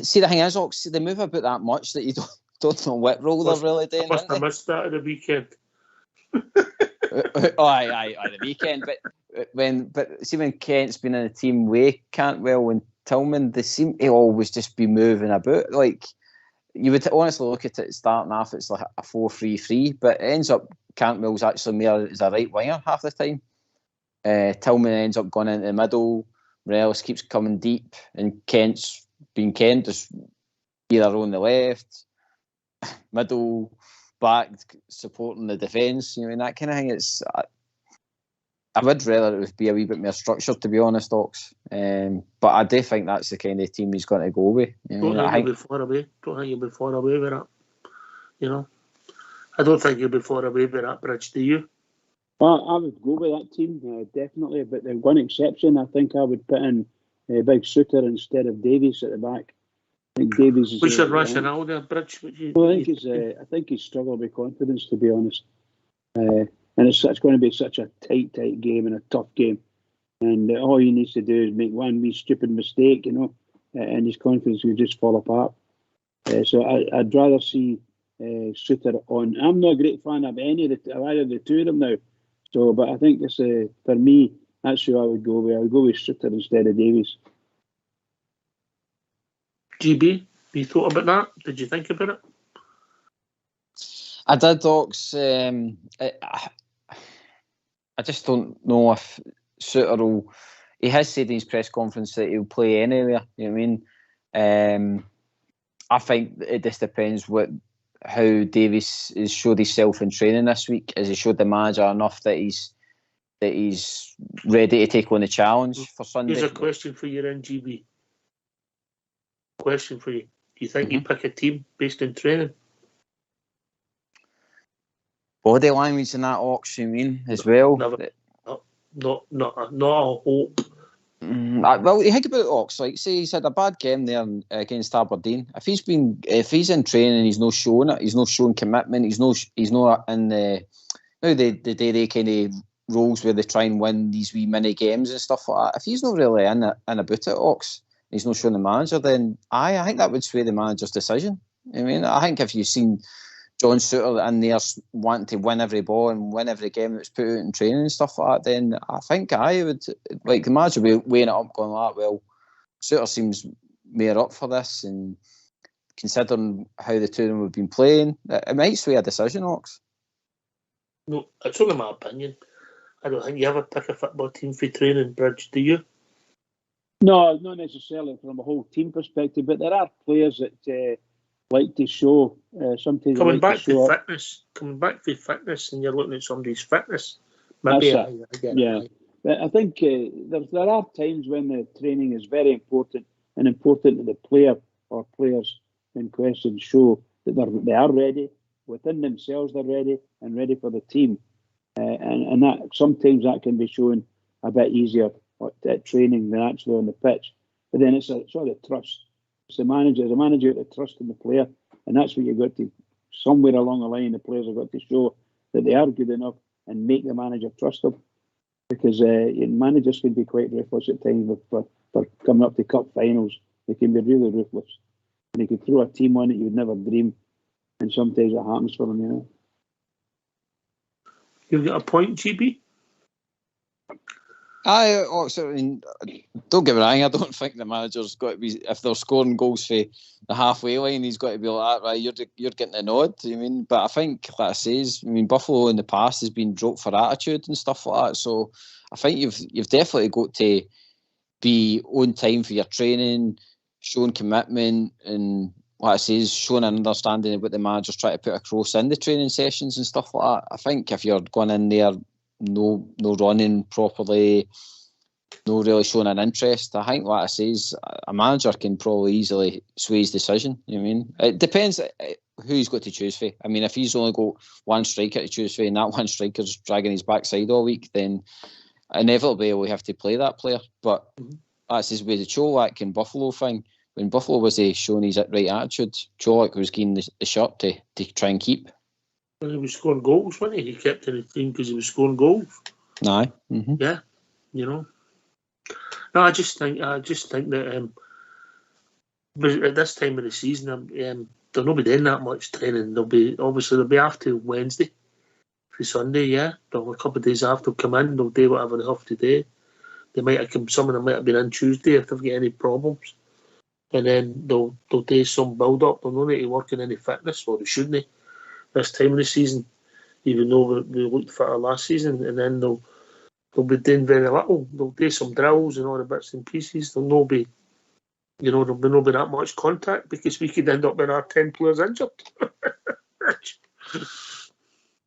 See, the thing is, Ox, they move about that much that you don't know what role they're really doing. I must have missed that at the weekend. Aye, the weekend. But when Kent's been in a team with Cantwell and Tillman, they seem to always just be moving about. Like, you would honestly look at it starting off, it's like a 4-3-3, but it ends up Cantwell's actually more as a right winger half the time. Tillman ends up going into the middle. Morelos keeps coming deep, and Kent's being Kent, just either on the left, middle, back, supporting the defence, you know, and that kind of thing. It's I would rather it would be a wee bit more structured, to be honest, Ox. But I do think that's the kind of team he's going to go with. Don't think you'll be far away. Don't think you'll be far away with that. You know, I don't think you'll be far away with that, Bridge. Do you? Well, I would go with that team, definitely. But the one exception, I think I would put in Big Suter instead of Davies at the back. I think Davies is. What's your rationale there, Bridge? I think he's struggled with confidence, to be honest. And it's going to be such a tight game and a tough game. And all he needs to do is make one wee stupid mistake, you know, and his confidence will just fall apart. So I'd rather see Suter on. I'm not a great fan of either of the two of them now. So, but I think it's for me, that's who I would go with. I would go with Suter instead of Davies. GB, you thought about that? Did you think about it? I did, Ox. I just don't know if Suter will. He has said in his press conference that he'll play anywhere. You know what I mean? I think it just depends how Davies has showed himself in training this week. Has he showed the manager enough that he's ready to take on the challenge for Sunday? Here's a question for you, NGB. Question for you: do you think you pick a team based on training? Body language in that, Ox, you mean, as well? Never, not a hope. Well, you think about it, Ox. Like, say he's had a bad game there against Aberdeen. If he's in training, he's not showing it. He's not showing commitment. He's not in the day kind of roles where they try and win these wee mini games and stuff like that. If he's not really in about it, Ox, he's not showing the manager, then I think that would sway the manager's decision. I mean, I think if you've seen John Suter in there wanting to win every ball and win every game that's put out in training and stuff like that, then I think I would, like, the manager would be weighing it up going like, well, Suter seems more up for this, and considering how the two of them have been playing, it might sway a decision, Ox. No, it's only my opinion. I don't think you ever pick a football team for training, Bridge, do you? No, not necessarily from a whole team perspective, but there are players that like to show. Sometimes coming like back to show coming back to fitness, and you're looking at somebody's fitness. Maybe I get yeah. it. But I think there are times when the training is very important, and important that the player or players in question show that they are ready within themselves. They're ready and ready for the team, and that sometimes that can be shown a bit easier at training than actually on the pitch. But then it's a sort of trust. It's the manager to trust in the player, and that's what you've got to, somewhere along the line, the players have got to show that they are good enough and make the manager trust them. Because managers can be quite ruthless at times for coming up to cup finals. They can be really ruthless. And they can throw a team on it you would never dream. And sometimes it happens for them, you know. You've got a point, GB? Don't get me wrong, I don't think the manager's got to be, if they're scoring goals for the halfway line, he's got to be like, right, you're getting a nod. You mean? But I think, like I says, Buffalo in the past has been dropped for attitude and stuff like that. So I think you've definitely got to be on time for your training, showing commitment, and like I says, showing an understanding of what the manager's trying to put across in the training sessions and stuff like that. I think if you're going in there, no running properly, no really showing an interest, I think, like I says, a manager can probably easily sway his decision. You know what I mean? It depends who he's got to choose for. I mean, if he's only got one striker to choose for and that one striker's dragging his backside all week, then inevitably we have to play that player. But that's his way. The Cholak and Buffalo thing, when Buffalo was showing his right attitude, Cholak was getting the shirt to try and keep. Well, he was scoring goals, wasn't he? He kept in the team because he was scoring goals. Aye. Mm-hmm. Yeah, you know. No, I just think that at this time of the season, they'll not be doing that much training. They'll be after Wednesday, for Sunday. Yeah, they'll a couple of days after come in. They'll do whatever they have to do. They might have come. Some of them might have been in Tuesday if they've got any problems, and then they'll do some build up. They'll not need to work on any fitness, or they shouldn't. This time of the season, even though we looked fitter last season, and then they'll be doing very little. They'll do some drills and all the bits and pieces. There'll not be that much contact because we could end up with our 10 players injured.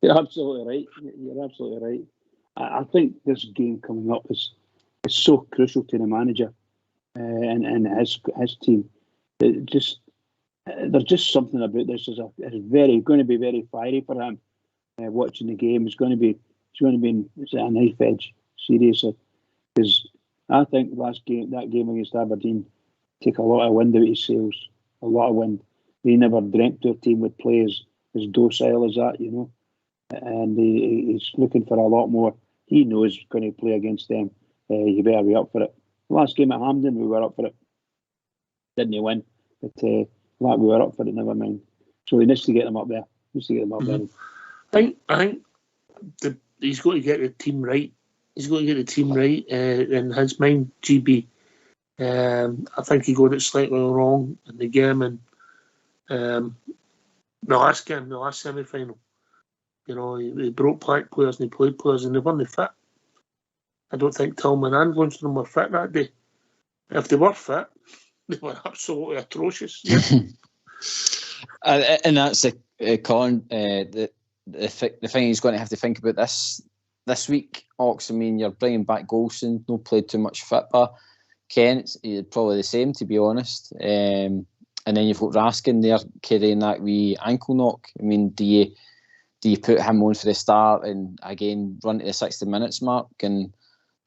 You're absolutely right. You're absolutely right. I think this game coming up is so crucial to the manager and his team. There's just something about this is going to be very fiery for him. Watching the game is going to be a knife edge, seriously, because I think that game against Aberdeen take a lot of wind out of his sails, a lot of wind. He never dreamt their team would play as docile as that, you know, and he's looking for a lot more. He knows he's going to play against them. You better be up for it. Last game at Hampden, we were up for it. Didn't win, but we were up for it. Never mind. So he needs to get them up there. I think he's got to get the team right. He's got to get the team right in his mind, GB. I think he got it slightly wrong in the game and the last semi-final. You know, he broke back players and he played players and they weren't fit. I don't think Tillman and Lundstrom were fit that day. If they were fit, they were absolutely atrocious. Yeah. And that's the thing he's going to have to think about this week, Ox. I mean, you're bringing back Golson, no played too much football. Kent's probably the same, to be honest. And then you've got Raskin there carrying that wee ankle knock. I mean, do you put him on for the start and again run to the 60 minutes mark? And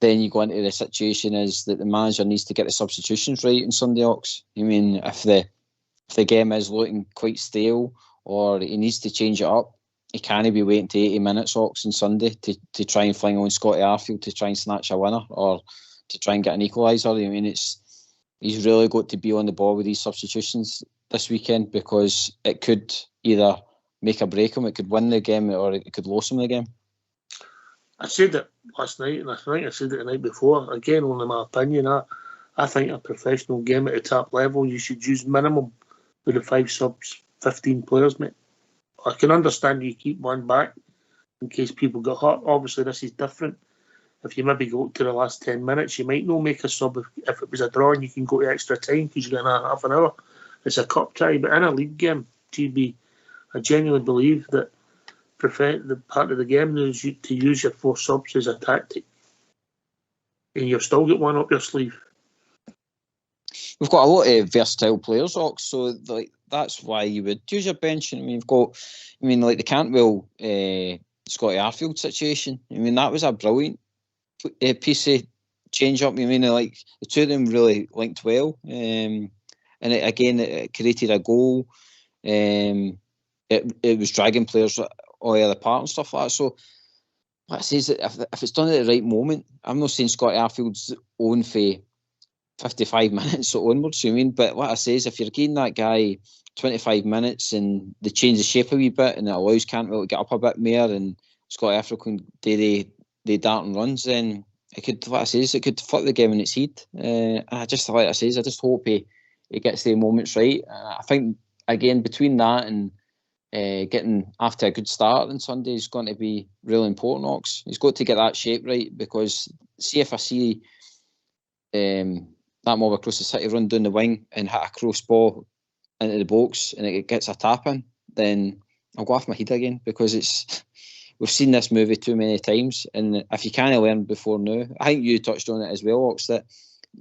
then you go into the situation is that the manager needs to get the substitutions right on Sunday, Ox. I mean, if the game is looking quite stale or he needs to change it up, he can't be waiting to 80 minutes, Ox, on Sunday to try and fling on Scotty Arfield to try and snatch a winner or to try and get an equaliser. I mean, he's really got to be on the ball with these substitutions this weekend because it could either make or break him, it could win the game or it could lose him the game. I said it last night and I think I said it the night before. Again, only my opinion. I think a professional game at the top level, you should use minimum with the 5 subs, 15 players, mate. I can understand you keep one back in case people get hurt. Obviously, this is different. If you maybe go to the last 10 minutes, you might not make a sub if it was a draw and you can go to extra time because you're getting half an hour. It's a cup tie, but in a league game, GB, I genuinely believe that the part of the game is to use your 4 subs as a tactic. And you've still got one up your sleeve. We've got a lot of versatile players, Ox, so like that's why you would use your bench. I mean, you've got, like the Cantwell, Scotty Arfield situation. I mean, that was a brilliant piece of change up. I mean, like the two of them really linked well, and it created a goal. It was dragging players all the other part and stuff like that. So what says that if it's done at the right moment, I'm not saying Scotty Arfield's on for 55 minutes or onwards, you mean? But what I say is if you're giving that guy 25 minutes and they change the shape a wee bit and it allows Cantwell to get up a bit more and Scotty Arfield can do the dart and runs, then it could, what I say is, it could flip the game in its head. I just hope he gets the moments right. I think, again, between that and getting after a good start on Sunday is going to be really important, Ox. He's got to get that shape right, because see if I see that mob across the city run down the wing and hit a cross ball into the box and it gets a tap in, then I'll go off my head again, because we've seen this movie too many times, and if you can't learn before now, I think you touched on it as well, Ox, that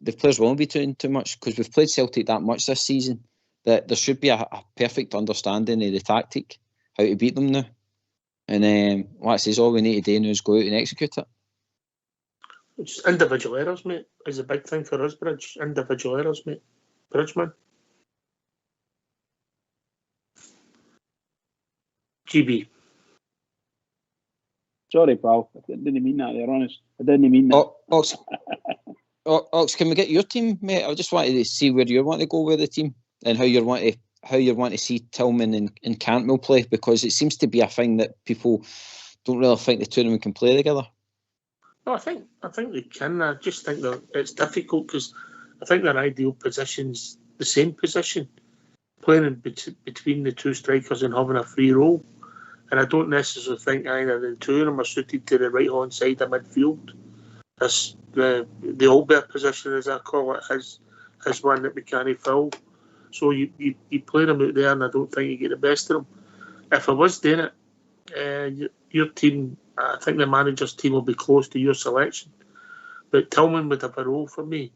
the players won't be doing too much, because we've played Celtic that much this season that there should be a perfect understanding of the tactic, how to beat them now. And what I say is all we need to do now is go out and execute it. Just individual errors, mate, is a big thing for us, Bridge. Individual errors, mate. Bridgeman. GB. Sorry, pal. I didn't mean that, you're honest. I didn't mean that. Ox, can we get your team, mate? I just wanted to see where you want to go with the team and how you want to see Tillman and Cantwell play, because it seems to be a thing that people don't really think the two of them can play together. No, I think they can. I just think that it's difficult, because I think their ideal position's the same position, playing in between the two strikers and having a free role. And I don't necessarily think either of the two of them are suited to the right-hand side of midfield. That's the Albert position, as I call it, has one that we can't fill. So you play them out there, and I don't think you get the best of them. If I was doing it, your team, I think the manager's team will be close to your selection. But Tillman would have a role for me.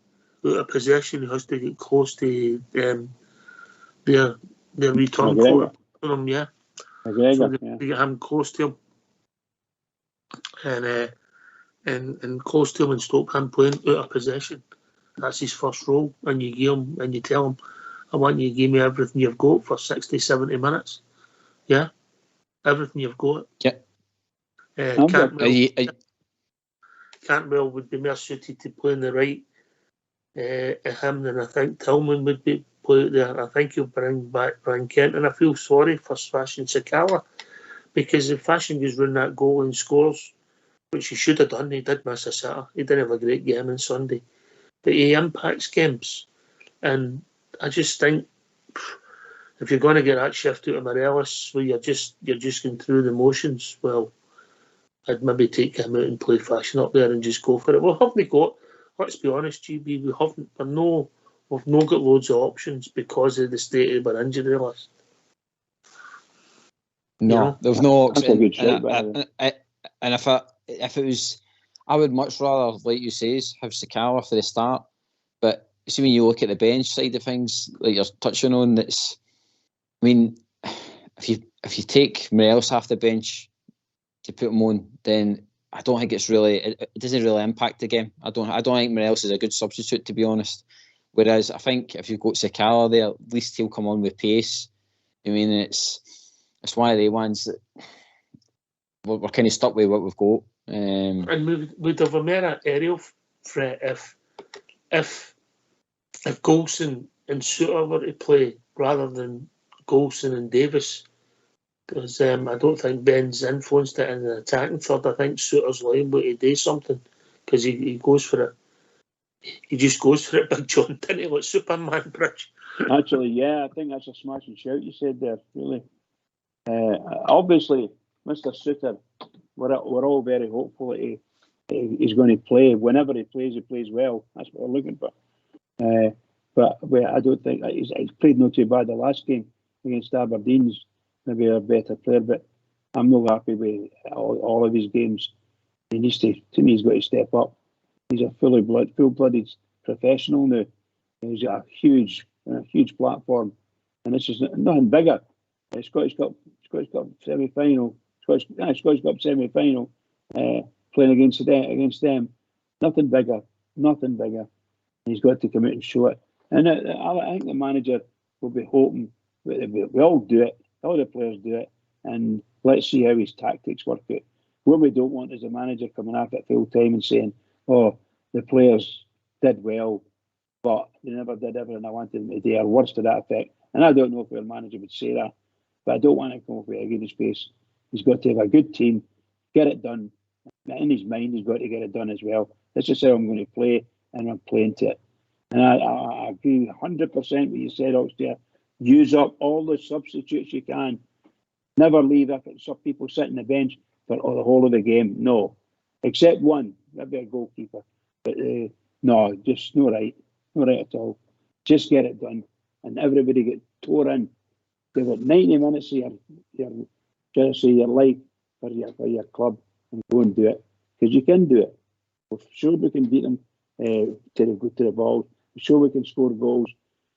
Out of possession, he has to get close to their return quarter for them, yeah. So they get him close to him. And close to him and stop him playing out of possession. That's his first role. And you give him and you tell him, I want you to give me everything you've got for 60, 70 minutes. Yeah? Everything you've got. Yeah. Cantwell would be more suited to playing the right of him than I think Tillman would be play out there. I think he'll bring back Brian Kent, and I feel sorry for Fashion Sakala, because if Fashion goes round that goal and scores, which he should have done, he did miss a sitter. He didn't have a great game on Sunday, but he impacts games, and I just think if you're going to get that shift out of Morelos, where you're just going through the motions, well, I'd maybe take him out and play Fashion up there and just go for it. Well, haven't we got? Let's be honest, GB, we've not got loads of options because of the state of our injury list. No, there's no option. And if it was, I would much rather, like you say, have Sakala for the start. But see, when you look at the bench side of things, like you're touching on, if you take Morelos off the bench to put him on, then I don't think it doesn't really impact the game. I don't think Morelos is a good substitute, to be honest. Whereas I think if you've got Sakala there, at least he'll come on with pace. It's one of the ones that we're kind of stuck with what we've got. And we'd have a more aerial threat if Golson and Suter were to play rather than Golson and Davis. Because I don't think Ben's influenced it in the attacking third. I think Suter's liable to do something, because he goes for it. He just goes for it, Big John, didn't he? Like Superman, Bridge. Actually, yeah, I think that's a smashing shout you said there, really. Obviously, Mr. Suter, we're all very hopeful that he's going to play. Whenever he plays well. That's what we're looking for. But I don't think he's played not too bad the last game against Aberdeen's maybe a better player, but I'm not happy with all of his games. He needs to me, he's got to step up. He's a full-blooded professional now. He's got a huge platform, and this is nothing bigger. Scottish Cup semi-final, Scottish Cup semi-final, playing against them. Nothing bigger. He's got to come out and show it. And I think the manager will be hoping we all do it, all the players do it, and let's see how his tactics work out. What we don't want is a manager coming after it full time and saying, "Oh, the players did well, but they never did everything I wanted them to do," or words to that effect. And I don't know if our manager would say that, but I don't want to come up with egg in his face. He's got to have a good team, get it done. In his mind, he's got to get it done as well. This is how I'm going to play, and I'm playing to it. And I agree 100% what you said, Oxtear. Use up all the substitutes you can. Never leave some people sit on the bench for the whole of the game. No, except one, maybe a goalkeeper. But no, just no right at all. Just get it done, and everybody get tore in. Give it 90 minutes of your life for your club, and go and do it, because you can do it. We're sure we can beat them to the ball. We're sure we can score goals.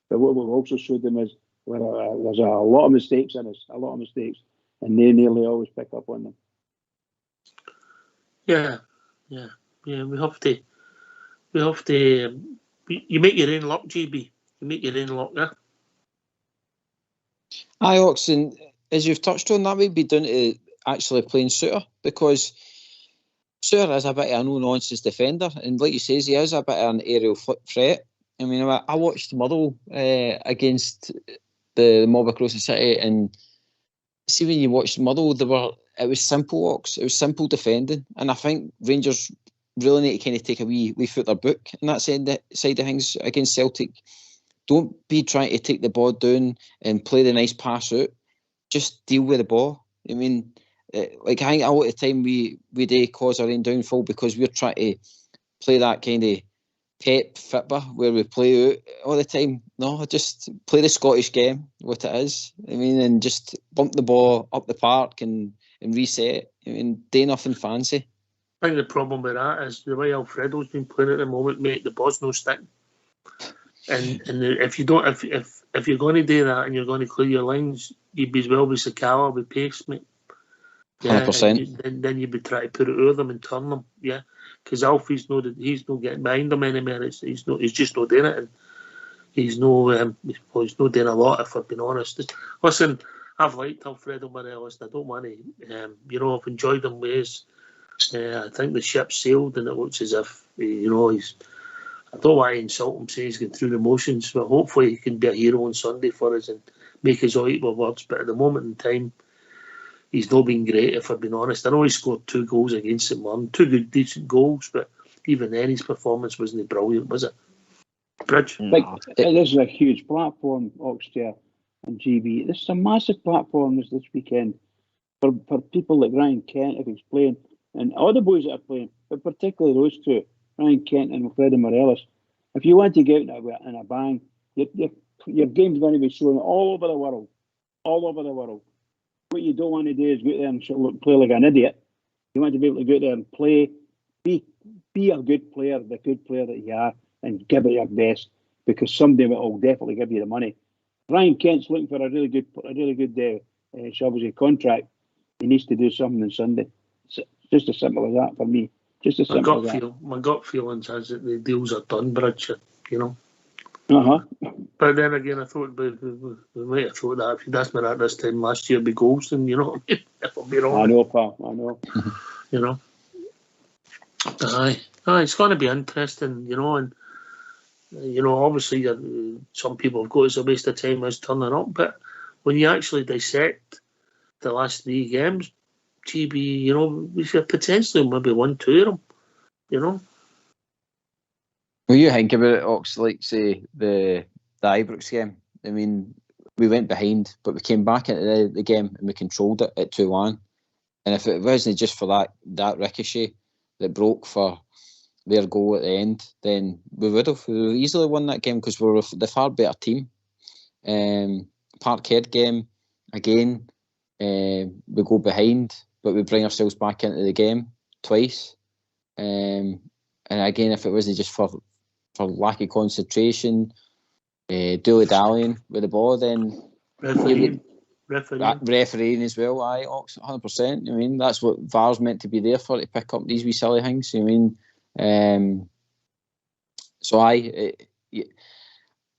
But what we've also showed them is there's a lot of mistakes in us, and they nearly always pick up on them. Yeah. We have to. You make your own luck, GB. You make your own luck, yeah. Aye, Ox, and as you've touched on, that would be down to actually playing Suter, because Suter is a bit of a no-nonsense defender, and like you say, he is a bit of an aerial threat. I mean, I watched Motherwell against the mob across the city, and see, when you watched Motherwell, it was simple, Ox. It was simple defending, and I think Rangers really need to kind of take a wee foot their book in that side of things against Celtic. Don't be trying to take the ball down and play the nice pass out. Just deal with the ball. I mean, like, I think a lot of the time we do cause our own downfall because we're trying to play that kind of pep football where we play out all the time. No, just play the Scottish game, what it is. I mean, and just bump the ball up the park and reset. I mean, do nothing fancy. I think the problem with that is the way Alfredo's been playing at the moment, mate. The ball's no stick, and if you don't, if you're going to do that and you're going to clear your lines, you'd be as well with Sakala with pace, mate. Yeah, 100%. Then you'd be trying to put it over them and turn them, yeah. Because Alfie's not getting behind them anymore. He's just not doing it, and he's not doing a lot. If I've been honest, listen, I've liked Alfredo Morelos. I don't want to, I've enjoyed him ways. I think the ship sailed, and it looks as if he's. I don't want to insult him, say he's going through the motions, but hopefully he can be a hero on Sunday for us and make us all eat with words. But at the moment in time, he's not been great, if I've been honest. I know he scored 2 goals against St Mirren, 2 good, decent goals, but even then his performance wasn't brilliant, was it? Bridge? This is a huge platform, Oxtear and GB. This is a massive platform this weekend for people like Ryan Kent, if he's playing, and all the boys that are playing, but particularly those two, Ryan Kent and Alfredo Morelos. If you want to get out in a bang, your game's going to be shown all over the world. What you don't want to do is go out there and play like an idiot. You want to be able to go out there and play, be a good player, the good player that you are, and give it your best, because somebody will definitely give you the money. Ryan Kent's looking for a really good obviously contract. He needs to do something on Sunday. It's just as simple as that for me. Just as simple as that. My gut feeling says that the deals are done, Bridge. But then again, I thought we might have thought that if you'd asked me that this time last year, it'd be Goldson, you know what I mean? If I'm being honest. I know, pal. I know. Aye, it's going to be interesting, and obviously some people have got it's a waste of time as turning up, but when you actually dissect the last 3 games, GB, we should potentially maybe 1-2 of them, Well, you think about it, Ox, like, say, the Ibrox game. I mean, we went behind, but we came back into the game and we controlled it at 2-1. And if it wasn't just for that ricochet that broke for their goal at the end, then we would have easily won that game because we were the far better team. Parkhead game, again, we go behind, but we bring ourselves back into the game twice. And again, if it wasn't just for lack of concentration, dilly-dallying with the ball, then refereeing as well, 100%. I mean, that's what VAR's meant to be there for, to pick up these wee silly things. I mean,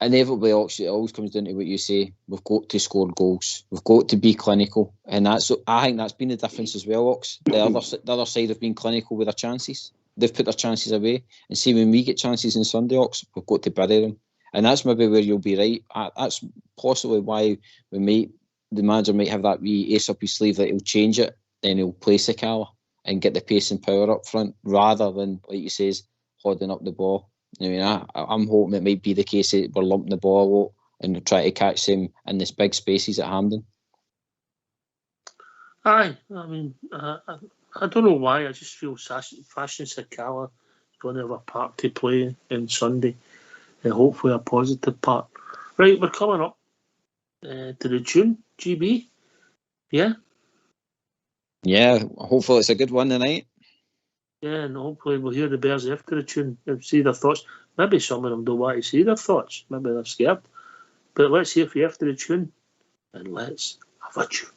inevitably, it always comes down to what you say. We've got to score goals. We've got to be clinical, and I think that's been the difference as well. Ox, the other side have been clinical with their chances. They've put their chances away, and see, when we get chances on Sunday, Ox, we've got to bury them, and that's maybe where you'll be right. That's possibly why the manager might have that wee ace up his sleeve that he'll change it, then he'll play Sakala and get the pace and power up front rather than, like you says, holding up the ball. I mean, I'm hoping it might be the case that we're lumping the ball a lot and try to catch him in this big spaces at Hampden. Aye, I mean, I don't know why. I just feel Fashion Sakala is going to have a part to play on Sunday, and hopefully a positive part. Right, we're coming up to the June GB. Yeah. Yeah, hopefully it's a good one tonight. Yeah, and hopefully we'll hear the Bears after the tune and see their thoughts. Maybe some of them don't want to see their thoughts. Maybe they're scared. But let's hear from you after the tune, and let's have a tune.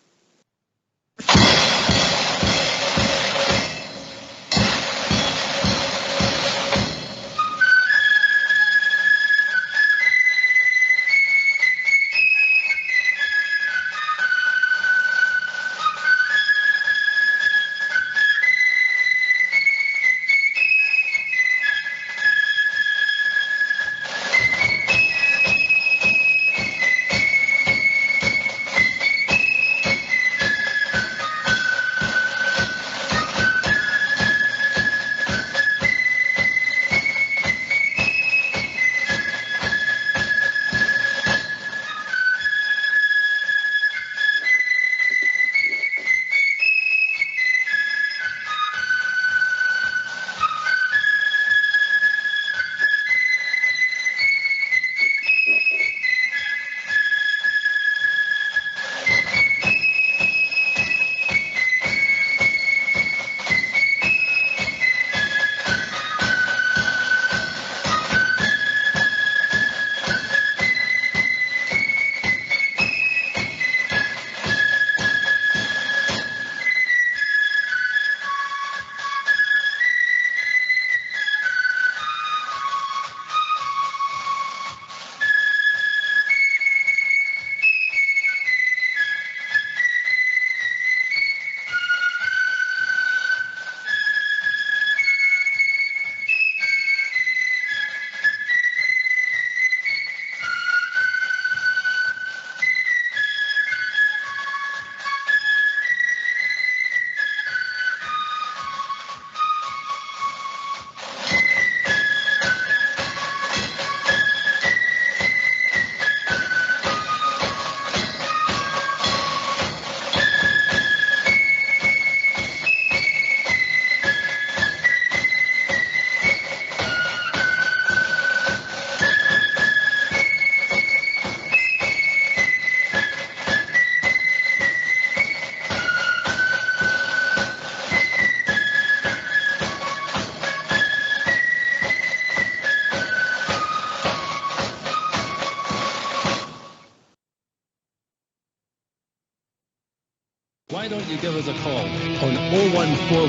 Why don't you give us a call on 0141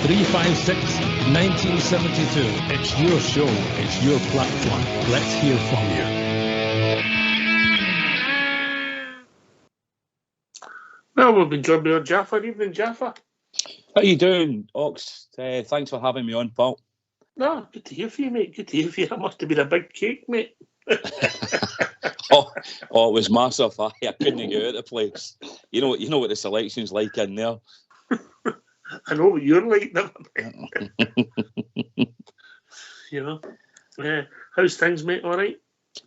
356 1972. It's your show, it's your platform. Let's hear from you. Well, we've been joined by Jaffa. Evening, Jaffa. How you doing, Ox? Thanks for having me on, pal. No, good to hear from you, mate. Good to hear from you. That must have been a big cake, mate. oh, it was massive. I couldn't get out of the place. You know what the selection's like in there. I know what you're like, never mind. You know. How's things, mate? All right?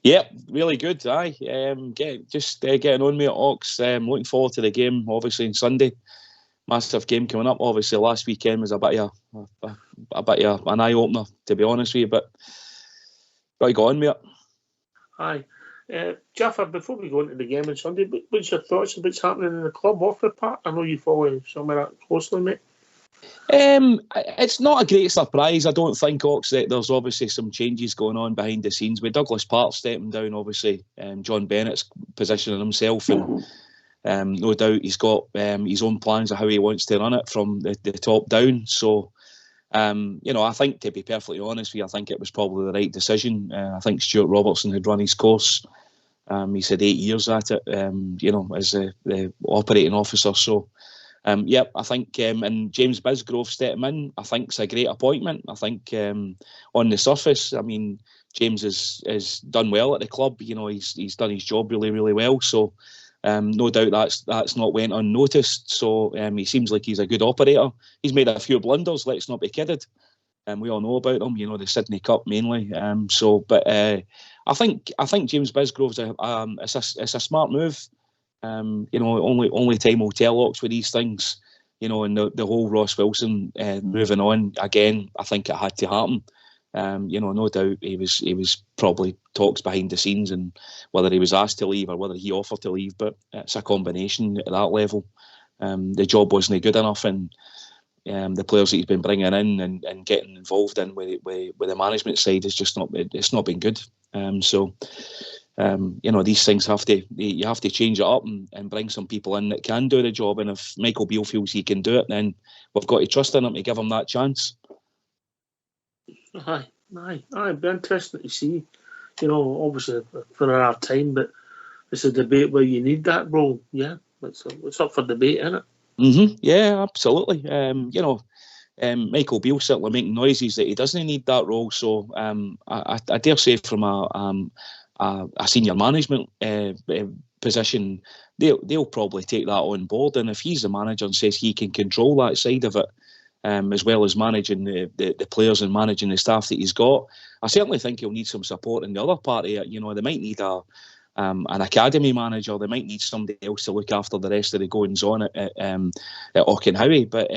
Yep, really good. Aye, getting on me at Ox. Looking forward to the game, obviously on Sunday. Massive game coming up. Obviously, last weekend was a bit of an eye opener, to be honest with you. But got to go on with it. Aye. Jaffa, before we go into the game on Sunday, what's your thoughts about what's happening in the club off the park? I know you follow some of that closely, mate. It's not a great surprise. I don't think, Ox, that there's obviously some changes going on behind the scenes. With Douglas Park stepping down, obviously, John Bennett's positioning himself, and no doubt he's got his own plans of how he wants to run it from the top down. So, I think, to be perfectly honest with you, I think it was probably the right decision. I think Stuart Robertson had run his course. He's had 8 years at it, as the operating officer. So, I think, and James Bisgrove stepping in, I think it's a great appointment. I think on the surface, I mean, James has done well at the club. He's done his job really, really well. So, no doubt that's not went unnoticed. So, he seems like he's a good operator. He's made a few blunders, let's not be kidded. We all know about them, the Sydney Cup mainly. I think James Bisgrove's it's a smart move. Only time will tell, Ox, with these things. And the whole Ross Wilson moving on again, I think it had to happen. No doubt he was probably talks behind the scenes, and whether he was asked to leave or whether he offered to leave, but it's a combination at that level. The job wasn't good enough, and the players that he's been bringing in and getting involved in with the management side is just not been good. These things you have to change it up and bring some people in that can do the job. And if Michael Beale feels he can do it, then we've got to trust in him to give him that chance. Aye, it'd be interesting to see. Obviously for our time, but it's a debate where you need that role. Yeah, it's up for debate, isn't it? Mm-hmm. Yeah, absolutely. Michael Beale certainly making noises that he doesn't need that role. So I dare say from a senior management position, they'll probably take that on board. And if he's the manager and says he can control that side of it, as well as managing the players and managing the staff that he's got, I certainly think he'll need some support in the other part of it. They might need an academy manager. They might need somebody else to look after the rest of the goings on at Auchenhowie. But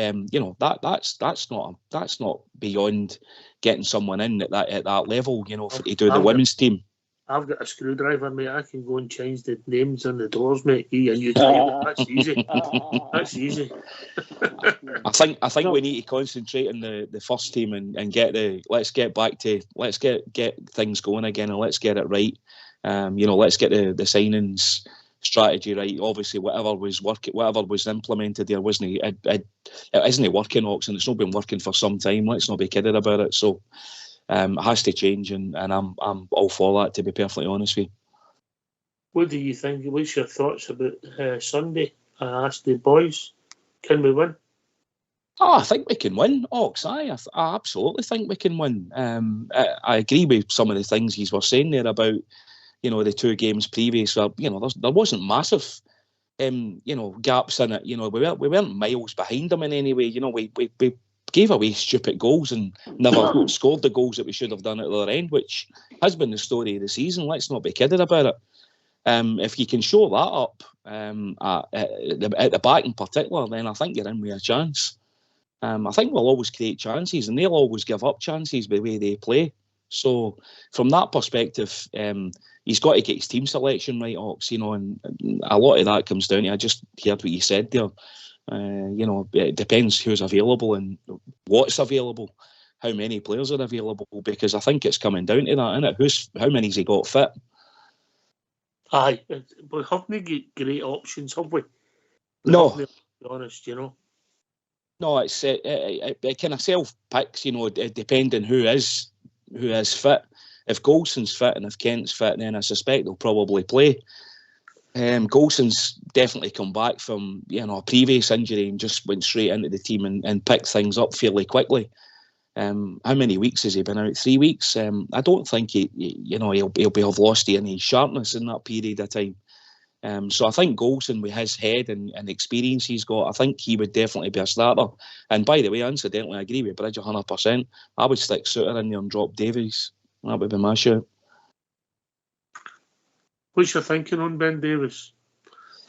that's not beyond getting someone in at that level. To do the women's team. I've got a screwdriver, mate. I can go and change the names on the doors, mate. That's easy. That's easy. I think we need to concentrate on the first team and get get things going again, and let's get it right. Let's get the signings strategy right. Obviously, whatever was implemented there it isn't working, Ox, and it's not been working for some time. Let's not be kidding about it. So. It has to change, and I'm all for that, to be perfectly honest with you. What do you think? What's your thoughts about Sunday? I asked the boys, can we win? Oh, I think we can win, Ox. I absolutely think we can win. I agree with some of the things you were saying there about, the two games previous. There wasn't massive, gaps in it. We weren't miles behind them in any way. We gave away stupid goals and never scored the goals that we should have done at the other end, which has been the story of the season. Let's not be kidding about it. If you can show that up at the back in particular, then I think you're in with a chance. I think we'll always create chances, and they'll always give up chances by the way they play. So from that perspective, he's got to get his team selection right, Ox, and a lot of that comes down to, I just heard what you said there. It depends who's available and what's available, how many players are available, because I think it's coming down to that, isn't it? How many's he got fit? Aye, we haven't got great options, have we? No, to be honest, No, it's it kind of self-picks, depending who is fit. If Golson's fit and if Kent's fit, then I suspect they'll probably play. Golson's definitely come back from a previous injury and just went straight into the team and picked things up fairly quickly. How many weeks has he been out? 3 weeks. I don't think he'll have lost any sharpness in that period of time. So I think Golson, with his head and experience he's got, I think he would definitely be a starter. And by the way, incidentally, I agree with Bridge 100%. I would stick Suter in there and drop Davies. That would be my shout. What's your thinking on Ben Davies?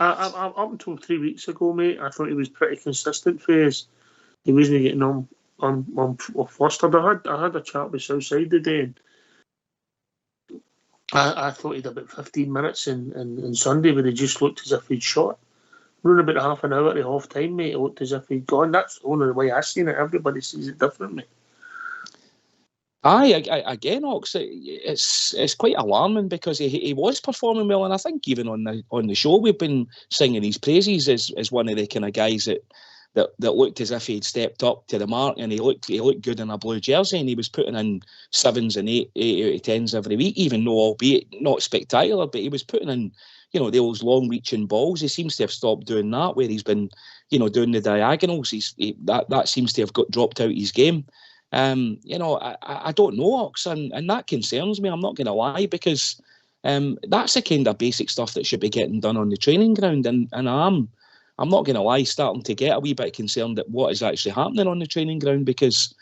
I up until 3 weeks ago, mate, I thought he was pretty consistent for us. He wasn't getting on flustered. I had a chat with Southside today, and I thought he'd about 15 minutes in Sunday where he just looked as if he'd shot. Running about half an hour at half time, mate, it looked as if he'd gone. That's the only way I've seen it. Everybody sees it differently. Aye, again, Ox, it's quite alarming because he was performing well, and I think even on the show we've been singing his praises as one of the kind of guys that looked as if he'd stepped up to the mark, and he looked good in a blue jersey, and he was putting in 7s and 8 out of 10s every week, even though albeit not spectacular, but he was putting in, those long reaching balls. He seems to have stopped doing that, where he's been, doing the diagonals. That seems to have got dropped out of his game. I don't know, Ox, and that concerns me. I'm not going to lie, because that's the kind of basic stuff that should be getting done on the training ground, and I'm not going to lie, starting to get a wee bit concerned at what is actually happening on the training ground, because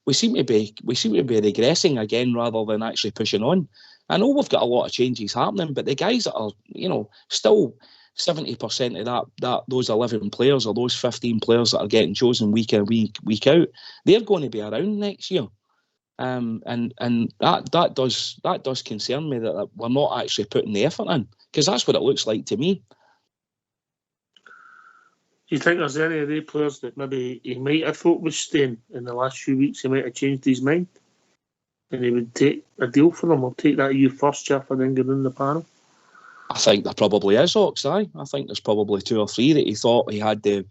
we seem to be regressing again rather than actually pushing on. I know we've got a lot of changes happening, but the guys that are, still 70% of that those 11 players or those 15 players that are getting chosen week in, week out, they're going to be around next year. And that does concern me that we're not actually putting the effort in, because that's what it looks like to me. Do you think there's any of the players that maybe he might have thought was staying in the last few weeks, he might have changed his mind and he would take a deal for them, or take that first chaff and then get in the panel? I think there probably is, Ox. I think there's probably 2 or 3 that he thought he had their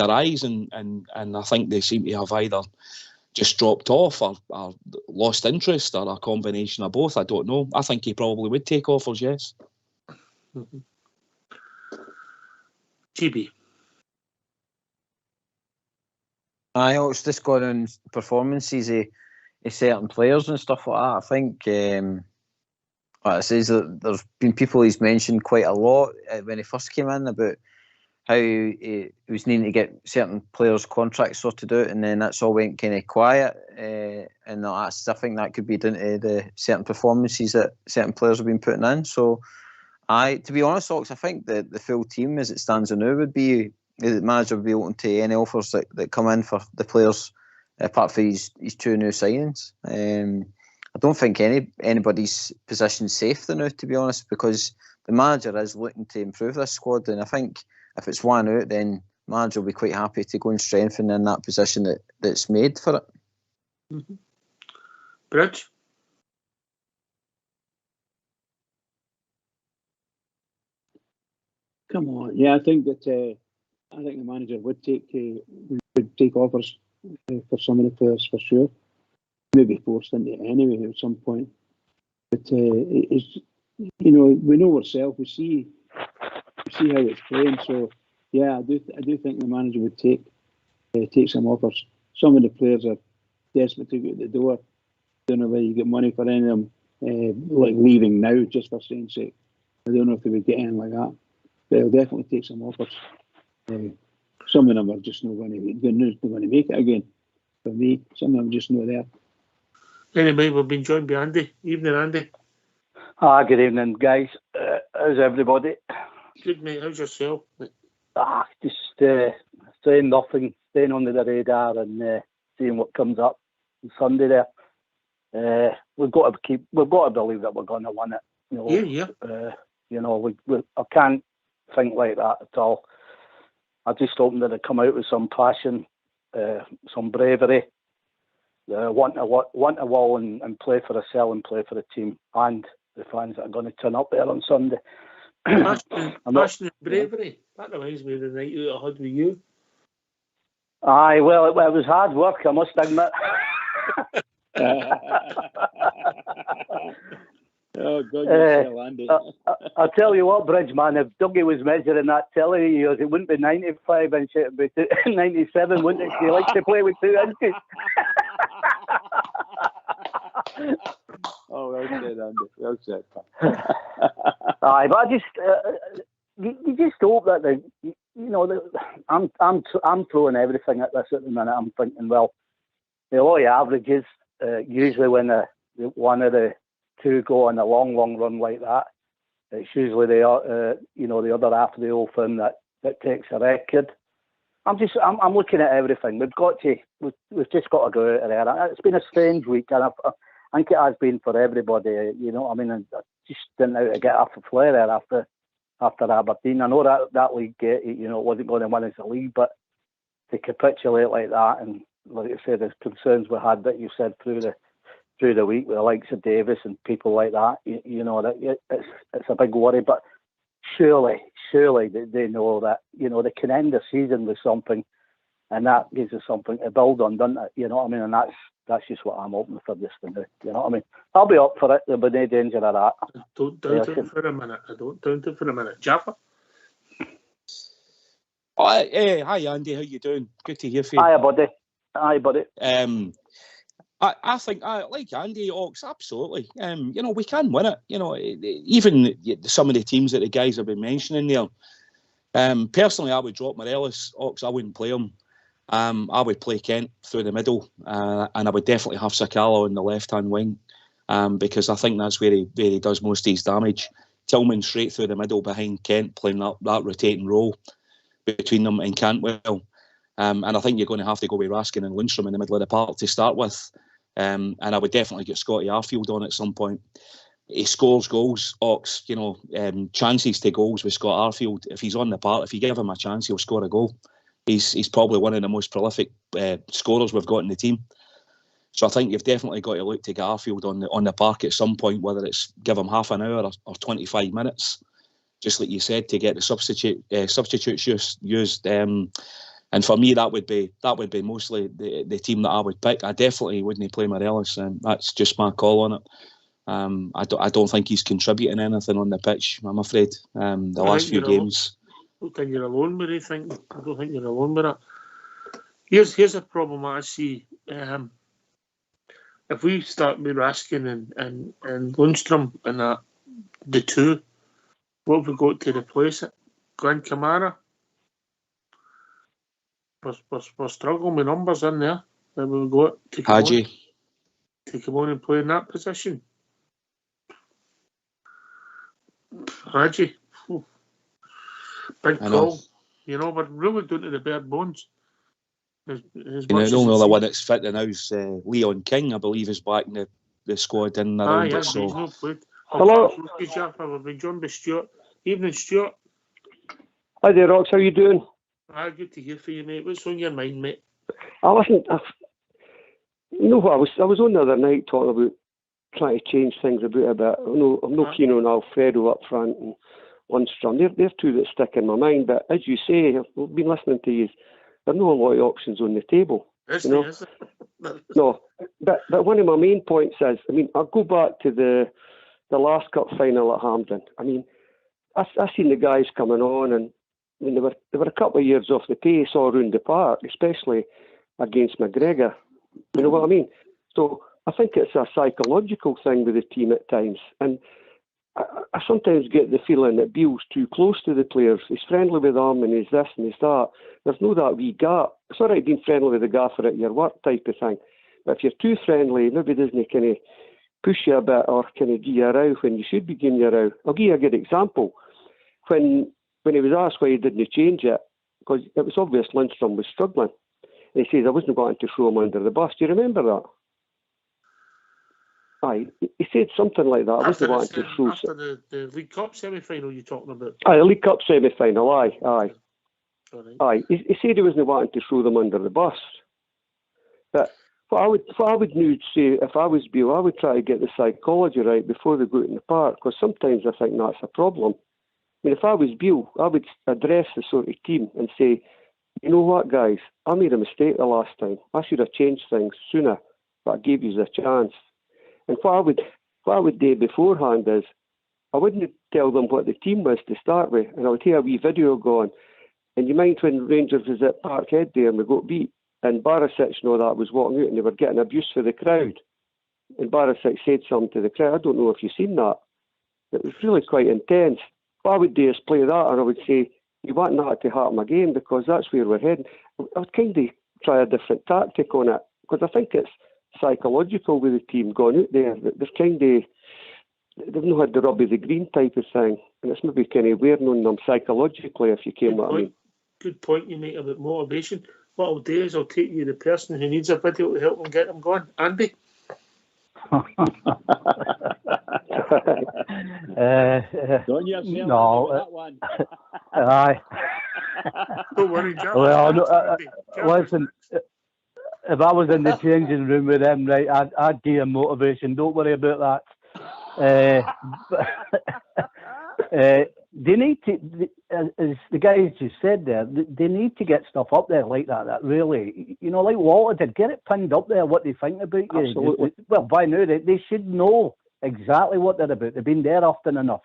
eyes, and I think they seem to have either just dropped off or lost interest, or a combination of both. I don't know. I think he probably would take offers, yes. Mm-hmm. GB. I was just going on performances of certain players and stuff like that. I think it says that there's been people he's mentioned quite a lot when he first came in about how he was needing to get certain players' contracts sorted out, and then that's all went kind of quiet. And I think that could be down to the certain performances that certain players have been putting in. So, to be honest, Ox, I think that the full team as it stands now would be, the manager would be open to any offers that come in for the players, apart from his 2 new signings. I don't think anybody's position safe now, to be honest, because the manager is looking to improve this squad, and I think if it's one out, then the manager will be quite happy to go and strengthen in that position that's made for it. Mm-hmm. Bridge? Come on, yeah, I think the manager would take offers for some of the players for sure. Maybe forced into it anyway at some point. But it's, we know ourselves. We see how it's playing. So yeah, I do think the manager would take some offers. Some of the players are desperate to get out the door. Don't know whether you get money for any of them, like leaving now just for saying sake. I don't know if they would get anything like that. But they'll definitely take some offers. Some of them are just not going to make it again. For me, some of them just not there. Anyway, we've been joined by Andy. Evening, Andy. Good evening, guys. How's everybody? Good, mate. How's yourself? Just saying nothing, staying under the radar and seeing what comes up on Sunday there. We've got to believe that we're going to win it. Yeah. I can't think like that at all. I just hope that they come out with some passion, some bravery, want to wall and play for ourselves and play for the team and the fans that are going to turn up there on Sunday. Passion and bravery. That reminds me of the night out I had with you. Aye, well, it was hard work, I must admit. Oh, God, Andy. I'll tell you what, Bridge, man, if Dougie was measuring that telly of yours, it wouldn't be 95 inch, it would be 97, wouldn't it? He likes to play with 2 inches. Oh, well said, Andy. Well said. Aye, but I just, you just hope that I'm throwing everything at this at the minute. I'm thinking, well, the lot of averages, usually when one of the 2 go on a long run like that, It's usually the other half of the whole thing that takes a record. I'm looking at everything. We've just got to go out of there. It's been a strange week, and I think it has been for everybody. You know, I mean, I just didn't know how to get off the flare there after Aberdeen. I know that league, it wasn't going to win as a league, but to capitulate like that, and like I said, the concerns we had that you said through the week with the likes of Davis and people like that, it's a big worry. But surely they know that, they can end the season with something, and that gives us something to build on, doesn't it? You know what I mean? And that's just what I'm hoping for this to do. You know what I mean? I'll be up for it. There'll be no danger of that. I don't doubt it for a minute. Jaffa? Hi Andy, how you doing? Good to hear from you. Hi buddy. I think, like Andy, Ox, absolutely. We can win it. Even some of the teams that the guys have been mentioning there. Personally, I would drop Morelos. Ox, I wouldn't play him. I would play Kent through the middle, and I would definitely have Sakala on the left-hand wing, because I think that's where he does most of his damage. Tillman straight through the middle behind Kent, playing that rotating role between them and Cantwell. And I think you're going to have to go with Raskin and Lundstrom in the middle of the park to start with. And I would definitely get Scotty Arfield on at some point. He scores goals, Ox, chances to goals with Scott Arfield. If he's on the park, if you give him a chance, he'll score a goal. He's probably one of the most prolific scorers we've got in the team. So I think you've definitely got to look to get Arfield on the park at some point, whether it's give him half an hour or 25 minutes, just like you said, to get the substitutes used. And for me, that would be mostly the team that I would pick. I definitely wouldn't play Morelos, and that's just my call on it. I don't think he's contributing anything on the pitch, I'm afraid. The last few games. I don't think you're alone with it. I don't think you're alone with it. Here's a problem I see. If we start with Raskin and Lundstrom and the two, what have we got to replace it? Glenn Kamara? We're struggling with numbers in there. Then we've got to come on and play in that position. Haji. Big call. We're really doing to the bare bones. The only other one that's fit now is Leon King, I believe, is back in the squad in around it. So. He's not played. Hello. We've been joined by Stuart. Evening, Stuart. Hi there, Rox. How you doing? Good to hear from you, mate. What's on your mind, mate? You know what? I was on the other night talking about trying to change things about a bit. I'm not keen on Alfredo up front and Lundstrom. They're two that stick in my mind. But as you say, I've been listening to you. There are not a lot of options on the table. No, but one of my main points is, I'll go back to the last cup final at Hampden. I seen the guys coming on, and they were a couple of years off the pace all round the park, especially against McGregor. You know what I mean? So I think it's a psychological thing with the team at times. And I sometimes get the feeling that Beale's too close to the players. He's friendly with them and he's this and he's that. There's no that wee gap. It's all right being friendly with the gaffer at your work type of thing. But if you're too friendly, maybe doesn't kind of push you a bit or kind of give you a row when you should be giving you a row. I'll give you a good example. When he was asked why he didn't change it, because it was obvious Lundstrom was struggling. And he says, I wasn't going to throw him under the bus. Do you remember that? Aye, he said something like that. I wasn't going to throw... After the League Cup semi-final you're talking about? Aye, the League Cup semi-final, aye. Right. Aye, he said he wasn't wanting to throw them under the bus. But what I would need to say, if I was Beale, I would try to get the psychology right before they go out in the park, because sometimes I think that's a problem. If I was Beale, I would address the sort of team and say, you know what, guys, I made a mistake the last time. I should have changed things sooner, but I gave you a chance. And what I would do beforehand is, I wouldn't tell them what the team was to start with, and I would hear a wee video going. And you mind when Rangers was at Parkhead there and we got beat, and Barisic and all that was walking out and they were getting abuse for the crowd. And Barisic said something to the crowd. I don't know if you've seen that. It was really quite intense. What I would do is play that, and I would say, you want that to happen again, because that's where we're heading. I would kind of try a different tactic on it, because I think it's psychological with the team going out there. They're kind of they've not had the rub of the green type of thing, and it's maybe kind of wearing on them psychologically, if you came what I mean. Good point you make about motivation. What I'll do is I'll take you the person who needs a video to help them get them going. Andy? No. That one. Aye. Don't worry, Jack. Well, listen, if I was in the changing room with them, right, I'd give them motivation. Don't worry about that. They need to, as the guys just said there, they need to get stuff up there like that. That really, like Walter did, get it pinned up there. What they think about you. Absolutely. Well, by now they should know exactly what they're about. They've been there often enough,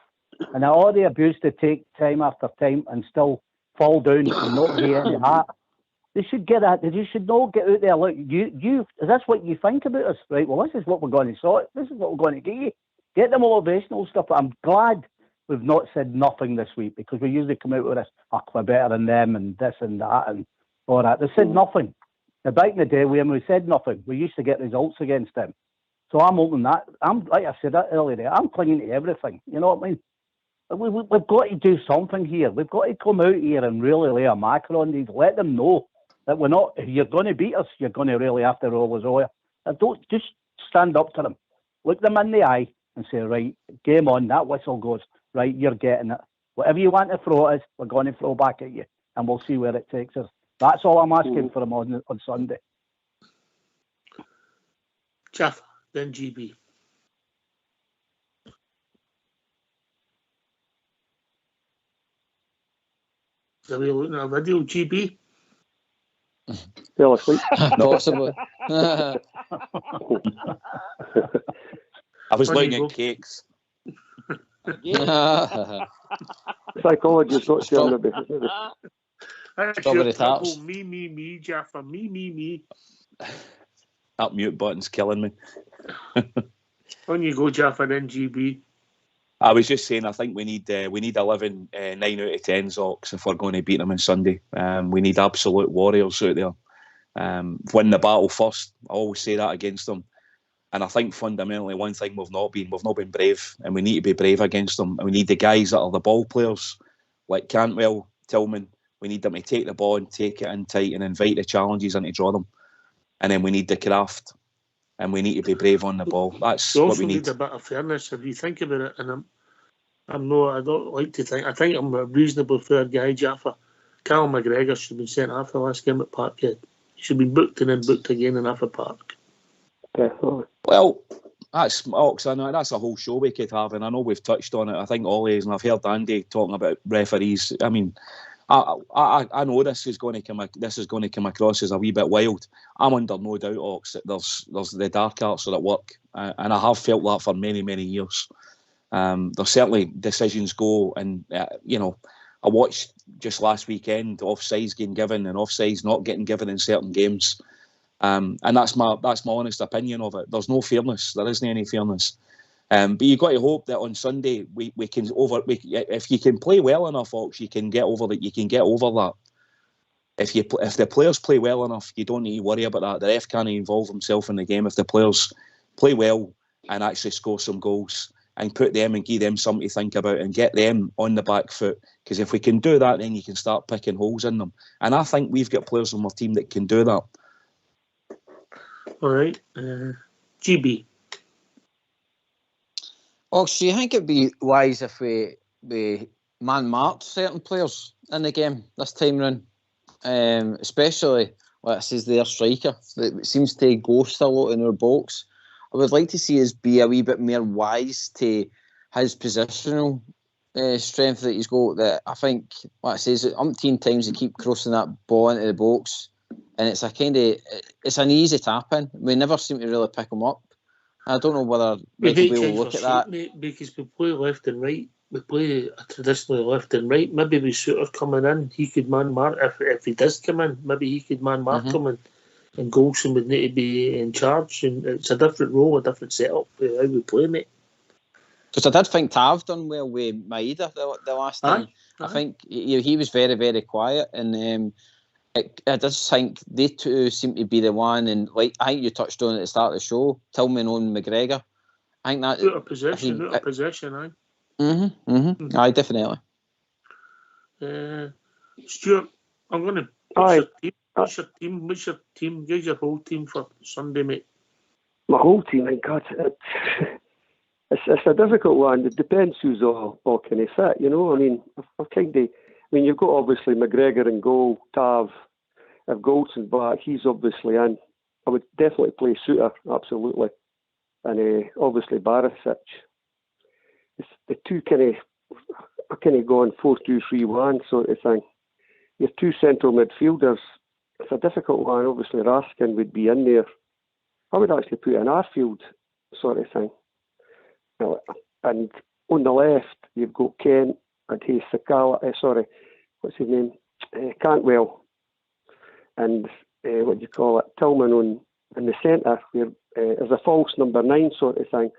and all the abuse to take time after time and still fall down and not get any heart. They should get that. They should know. Get out there. Look, you. Is this what you think about us? Right. Well, this is what we're going to sort. This is what we're going to get you. Get the motivational stuff. I'm glad we've not said nothing this week, because we usually come out with this, we're better than them and this and that and all that. They said nothing. Now, back in the day when we said nothing, we used to get results against them. So I'm hoping that, like I said that earlier, I'm clinging to everything. You know what I mean? We've got to do something here. We've got to come out here and really lay a marker on these. Let them know that we're not, if you're going to beat us, you're going to really have to roll us over. Don't just stand up to them. Look them in the eye and say, right, game on, that whistle goes. Right, you're getting it. Whatever you want to throw at us, we're going to throw back at you, and we'll see where it takes us. That's all I'm asking for them on Sunday. Jaffa, then GB. Are we looking at a video, GB? Fell asleep. Possibly. I was On you looking go. at cakes. Psychologists not telling me. That's Strawberry your trouble. tarts. Me, Jaffa. Me. That mute button's killing me. On you go, Jaffa, then GB. I was just saying, I think we need 11 9 out of 10 Ox if we're going to beat them on Sunday. We need absolute warriors out there. Win the battle first. I always say that against them. And I think fundamentally one thing we've not been brave, and we need to be brave against them. And we need the guys that are the ball players, like Cantwell, Tillman. We need them to take the ball and take it in tight and invite the challenges and to draw them. And then we need the craft, and we need to be brave on the ball. That's You what also we need. need a bit of fairness if you think about it. And I don't like to think. I think I'm a reasonable fair guy, Jaffa. Callum McGregor should have been sent off the last game at Parkhead. He should be booked and then booked again in Alpha Park. Definitely. Well, that's Ox. I know that's a whole show we could have, and I know we've touched on it. I think always, and I've heard Andy talking about referees. I mean, I know this is going to come across as a wee bit wild. I'm under no doubt, Ox, that there's the dark arts that work, and I have felt that for many years. There's certainly decisions go, and I watched just last weekend offsides getting given and offsides not getting given in certain games. And that's my honest opinion of it. There's no fairness. There isn't any fairness. But you've got to hope that on Sunday we can if you can play well enough, Ox, you can get over that. You can get over that. If the players play well enough, you don't need to worry about that. The ref can't involve himself in the game. If the players play well and actually score some goals and put them and give them something to think about and get them on the back foot, because if we can do that, then you can start picking holes in them. And I think we've got players on our team that can do that. All right, GB. Ox, do you think it'd be wise if we man-marked certain players in the game this time round? Especially, let's say, their striker that seems to ghost a lot in our box. I would like to see us be a wee bit more wise to his positional strength that he's got. That I think, like I say, umpteen times they keep crossing that ball into the box, and it's an easy tap in. We never seem to really pick him up. I don't know whether Michael Beale will look at that. Mate, because we play left and right. We play traditionally left and right. Maybe with Shooter coming in, he could man mark. If he does come in, maybe he could man mark him, and Golson would need to be in charge. And it's a different role, a different setup for how we play, mate. Because I did think Tav done well with Maeda the last time. I think he was very, very quiet, and I just think they two seem to be the one. And like I think you touched on at the start of the show, Tillman on McGregor. I think that out of possession, aye. Aye, definitely. Stuart, I'm going to. Aye. What's your team? Where's your whole team for Sunday, mate? My whole team, my God, it's a difficult one. It depends who's all kind of fit, you know. I mean, you've got obviously McGregor in goal, Tav. If Goldson back, he's obviously in. I would definitely play Suter, absolutely, and obviously Barisic. It's the two kind of going 4-2-3-1 sort of thing. Your two central midfielders. It's a difficult one. Obviously, Raskin would be in there. I would actually put an Arfield sort of thing. And on the left, you've got Kent and Sakala. What's his name? Cantwell. And what do you call it? Tillman in the centre, where there's a false number 9 sort of thing,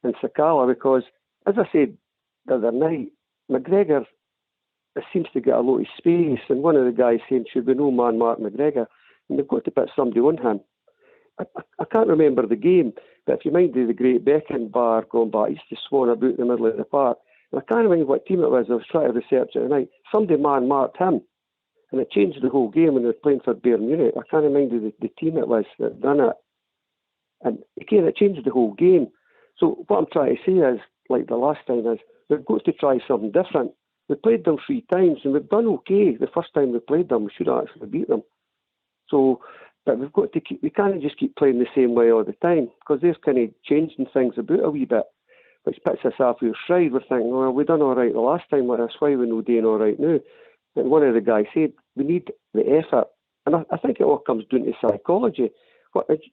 and Sakala, because as I said the other night, McGregor seems to get a lot of space, and one of the guys saying should be no man Mark McGregor, and they've got to put somebody on him. I can't remember the game, but if you mind the great Beckenbauer going back, he used to swan about the middle of the park, and I can't remember what team it was. I was trying to research it tonight. Somebody man marked him. And it changed the whole game when they were playing for Bayern Munich. I can't remember the team it was that done it. And again, it changed the whole game. So what I'm trying to say is, like the last time, is we've got to try something different. We played them 3 times and we've done okay. The first time we played them, we should have actually beat them. So, but we've got to we can't just keep playing the same way all the time, because they're kind of changing things about a wee bit, which puts us half our stride. We're thinking, well, we done all right the last time, that's why we're not doing all right now. And one of the guys said, we need the effort. And I think it all comes down to psychology.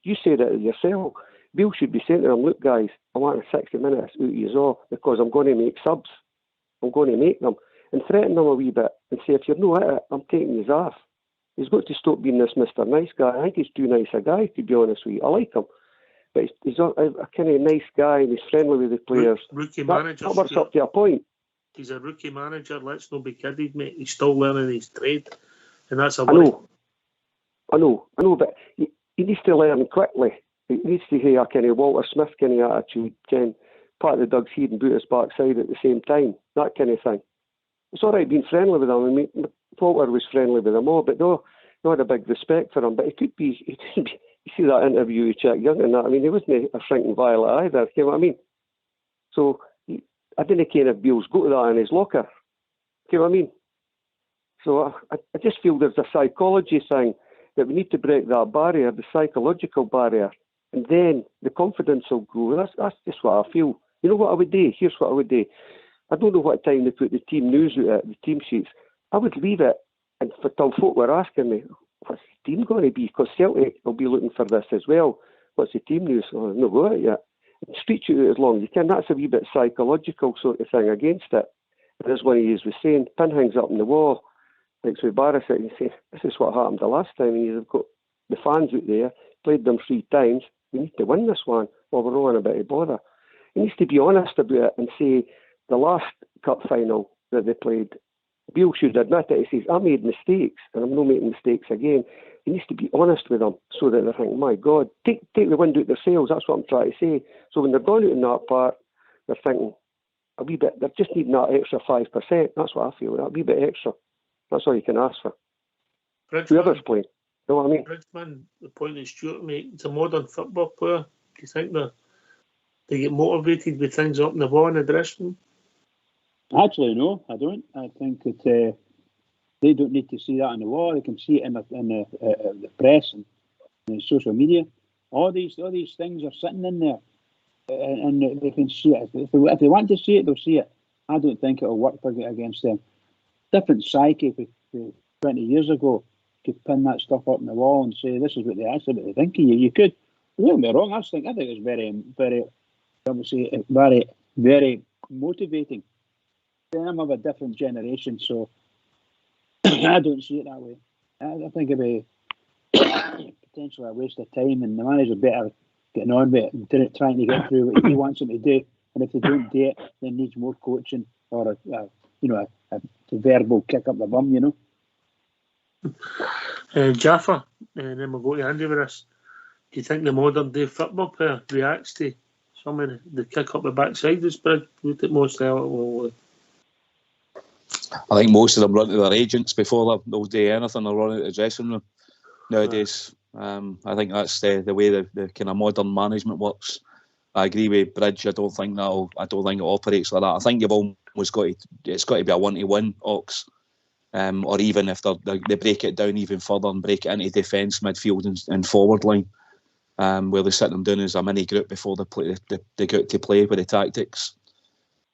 You said it yourself. Bill should be saying to them, look, guys, I want 60 minutes out of you all, because I'm going to make subs. I'm going to make them. And threaten them a wee bit and say, if you're not at it, I'm taking you off. He's got to stop being this Mr. Nice guy. I think he's too nice a guy, to be honest with you. I like him. But he's a kind of nice guy, and he's friendly with the players. Rookie manager. That works up to a point. He's a rookie manager. Let's not be kidded, mate. He's still learning his trade, and that's a worry. I know, but he needs to learn quickly. He needs to have a kind of Walter Smith kind of attitude, part of Doug's head and boot his backside at the same time, that kind of thing. It's all right being friendly with him. I mean, Walter was friendly with them all, but no had a big respect for him. But he could be. You see that interview with Jack Young and that. I mean, he wasn't a shrinking violet either. You know what I mean? So. I didn't care if Bill's got that in his locker. You know what I mean? So I just feel there's a psychology thing that we need to break that barrier, the psychological barrier, and then the confidence will grow. That's just what I feel. You know what I would do? Here's what I would do. I don't know what time they put the team news out at the team sheets. I would leave it until folk were asking me, what's the team going to be? Because Celtic will be looking for this as well. What's the team news? Oh, I've not got it yet. Stretch it out as long as you can. That's a wee bit psychological sort of thing against it. And as one of you was saying, pin hangs up on the wall, like with Barisic, and you say, this is what happened the last time, and you've got the fans out there, played them 3 times, we need to win this one, or we're all in a bit of bother. He needs to be honest about it and say, the last cup final that they played, Bill should admit it. He says, I made mistakes, and I'm not making mistakes again. He needs to be honest with them so that they're thinking, my God, take the wind out their sails. That's what I'm trying to say. So when they're going out in that part, they're thinking a wee bit, they're just needing that extra 5%. That's what I feel, that wee bit extra. That's all you can ask for. Whoever's playing. You know what I mean? Bridgman, the point that Stuart made, it's a modern football player. Do you think they get motivated with things up in the wall in the dressing room? Actually, no, I don't. I think that they don't need to see that on the wall. They can see it in the press and social media. All these things are sitting in there, and they can see it. If they want to see it, they'll see it. I don't think it'll work against them. Different psyche. 20 years ago, you could pin that stuff up on the wall and say, this is what they think of you. You could. Don't get me wrong. I think it's very, very, obviously, very, very motivating. I'm of a different generation, so I don't see it that way. I think it'd be potentially a waste of time, and the manager better getting on with it and trying to get through what he wants them to do. And if they don't do it, then needs more coaching or a verbal kick up the bum, you know. Jaffa, and then we'll go to Andy with this. Do you think the modern day football player reacts to Some of the kick up the backside is big. Would it most eligible? I think most of them run to their agents before they'll do anything. They'll run out the dressing room nowadays. I think that's the way the kind of modern management works. I agree with Bridge. I don't think it operates like that. I think you've almost got to. It's got to be a 1-to-1 Ox, or even if they break it down even further and break it into defence, midfield, and forward line, where they sit them down as a mini group before they go out to play with the tactics.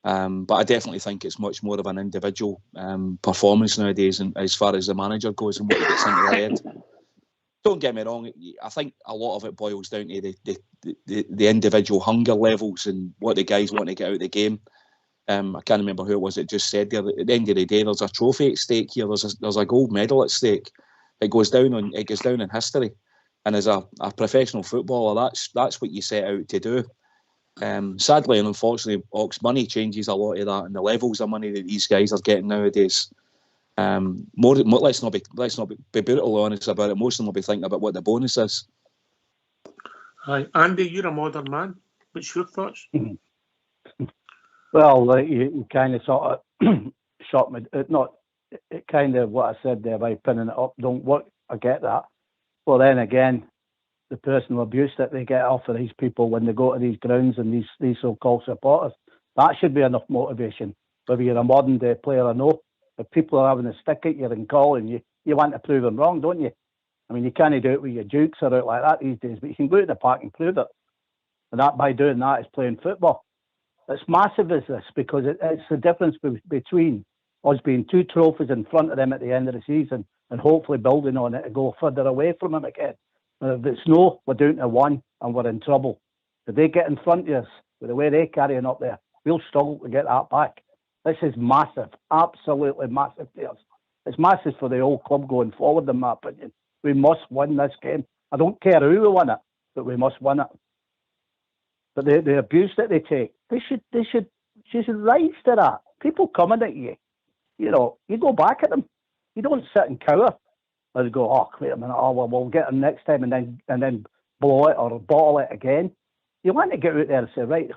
But I definitely think it's much more of an individual performance nowadays, and as far as the manager goes and what he gets into their head. Don't get me wrong. I think a lot of it boils down to the individual hunger levels and what the guys want to get out of the game. I can't remember who it was that just said there. At the end of the day, there's a trophy at stake here. There's a gold medal at stake. It goes down in history. And as a professional footballer, that's what you set out to do. Sadly and unfortunately, Ox, money changes a lot of that, and the levels of money that these guys are getting nowadays. More, let's not be brutally honest about it. Most of them will be thinking about what the bonus is. Hi, Andy, you're a modern man. What's your thoughts? Well, you kind of sort of shot me. It kind of what I said there by pinning it up don't work. I get that. Well, then again, the personal abuse that they get off of these people when they go to these grounds and these so-called supporters, that should be enough motivation. Whether you're a modern day player or no, if people are having a stick at you and calling you, you want to prove them wrong, don't you? I mean, you can't do it with your dukes or out like that these days, but you can go to the park and prove it. And that by doing that is playing football. It's massive, is this, because it's the difference between us being 2 trophies in front of them at the end of the season and hopefully building on it to go further away from them again. If it's no, we're down to 1 and we're in trouble. If they get in front of us with the way they're carrying up there, we'll struggle to get that back. This is massive, absolutely massive to us. It's massive for the old club going forward, in my opinion. We must win this game. I don't care who we win it, but we must win it. But the abuse that they take, they should rise to that. People coming at you, you go back at them. You don't sit and cower and go, oh, wait a minute, we'll get them next time and then blow it or bottle it again. You want to get out there and say, right,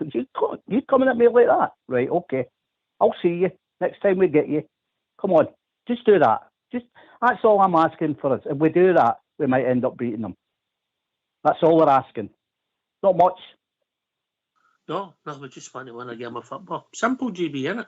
you coming at me like that? Right, okay. I'll see you next time we get you. Come on, just do that. That's all I'm asking for us. If we do that, we might end up beating them. That's all we're asking. Not much. No, we just want to win a game of football. Simple, GB, innit?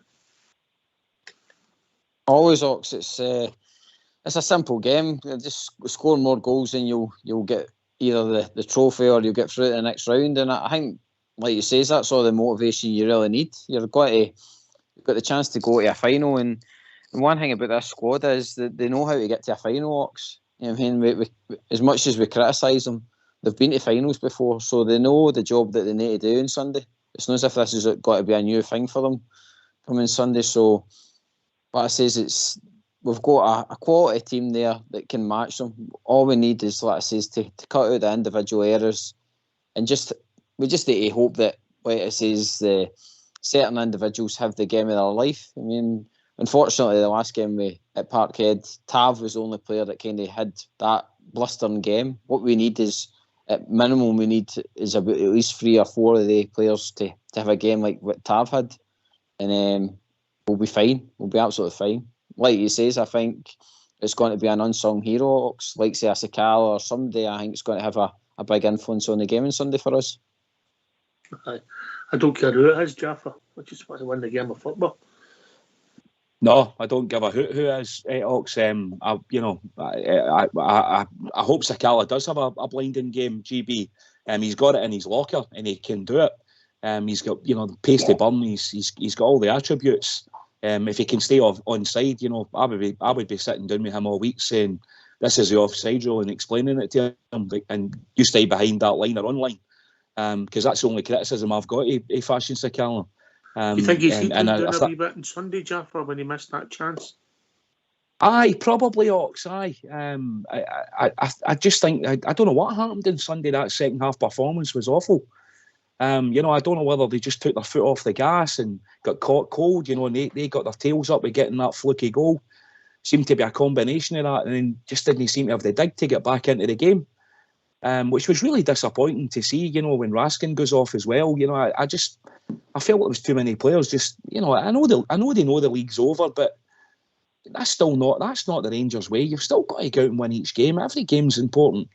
Always, Ox. It's a simple game. Just score more goals and you'll get either the trophy or you'll get through to the next round. And I think, like you say, that's all the motivation you really need. You've got the chance to go to a final. And one thing about this squad is that they know how to get to a final, Ox. You know what I mean? We, as much as we criticise them, they've been to finals before, so they know the job that they need to do on Sunday. It's not as if this has got to be a new thing for them coming Sunday. So what I say is we've got a quality team there that can match them. All we need is, like I say, to cut out the individual errors, and we just need to hope that, like it says, the certain individuals have the game of their life. I mean, unfortunately, the last game at Parkhead, Tav was the only player that kind of had that blistering game. What we need is, at minimum, is about at least 3 or 4 of the players to have a game like what Tav had, and we'll be fine. We'll be absolutely fine. Like he says, I think it's going to be an unsung hero, like say a Sakala or somebody. I think it's going to have a big influence on the game on Sunday for us. I don't care who it is, Jaffa. I just want to win the game of football. No, I don't give a hoot who is Ox. I hope Sakala does have a blinding game. GB, he's got it in his locker and he can do it. He's got the pace to burn. He's got all the attributes. If he can stay on side, I would be sitting down with him all week saying this is the offside rule and explaining it to him, and you stay behind that line or on line, because that's the only criticism I've got of Fashion Sakala. You think he's heated down a wee bit on Sunday, Jaffa, when he missed that chance? Aye, probably, Ox. Aye. I just think I don't know what happened on Sunday. That second half performance was awful. I don't know whether they just took their foot off the gas and got caught cold. And they got their tails up with getting that fluky goal. Seemed to be a combination of that, and then just didn't seem to have the dig to get back into the game. which was really disappointing to see, you know, when Raskin goes off as well. You know, I felt it was too many players. Just, you know, I know they know the league's over, but that's not the Rangers way. You've still got to go out and win each game. Every game's important.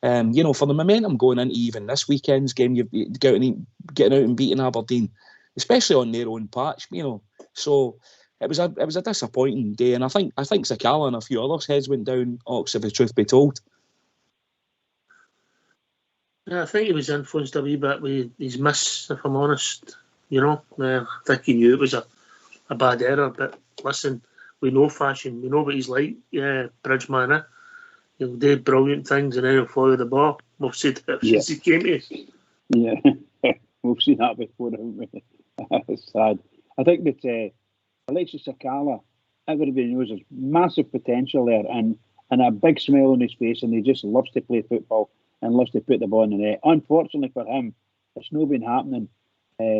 You know, for the momentum going into even this weekend's game, you've getting out and beating Aberdeen, especially on their own patch. You know, so it was a disappointing day, and I think Sakala and a few others' heads went down. Ox, if the truth be told. Yeah, I think he was influenced a wee bit with his miss, if I'm honest. You know, I think he knew it was a bad error, but listen, we know Fashion, we know what he's like. Yeah, Bridgeman, he'll do brilliant things and then he'll follow the ball. We've seen that since he came to us. Yeah, we've seen that before, haven't we? It's sad. I think that Alexis Sakala, everybody knows there's massive potential there and a big smile on his face, and he just loves to play football and loves to put the ball in the net. Unfortunately for him, it's not been happening.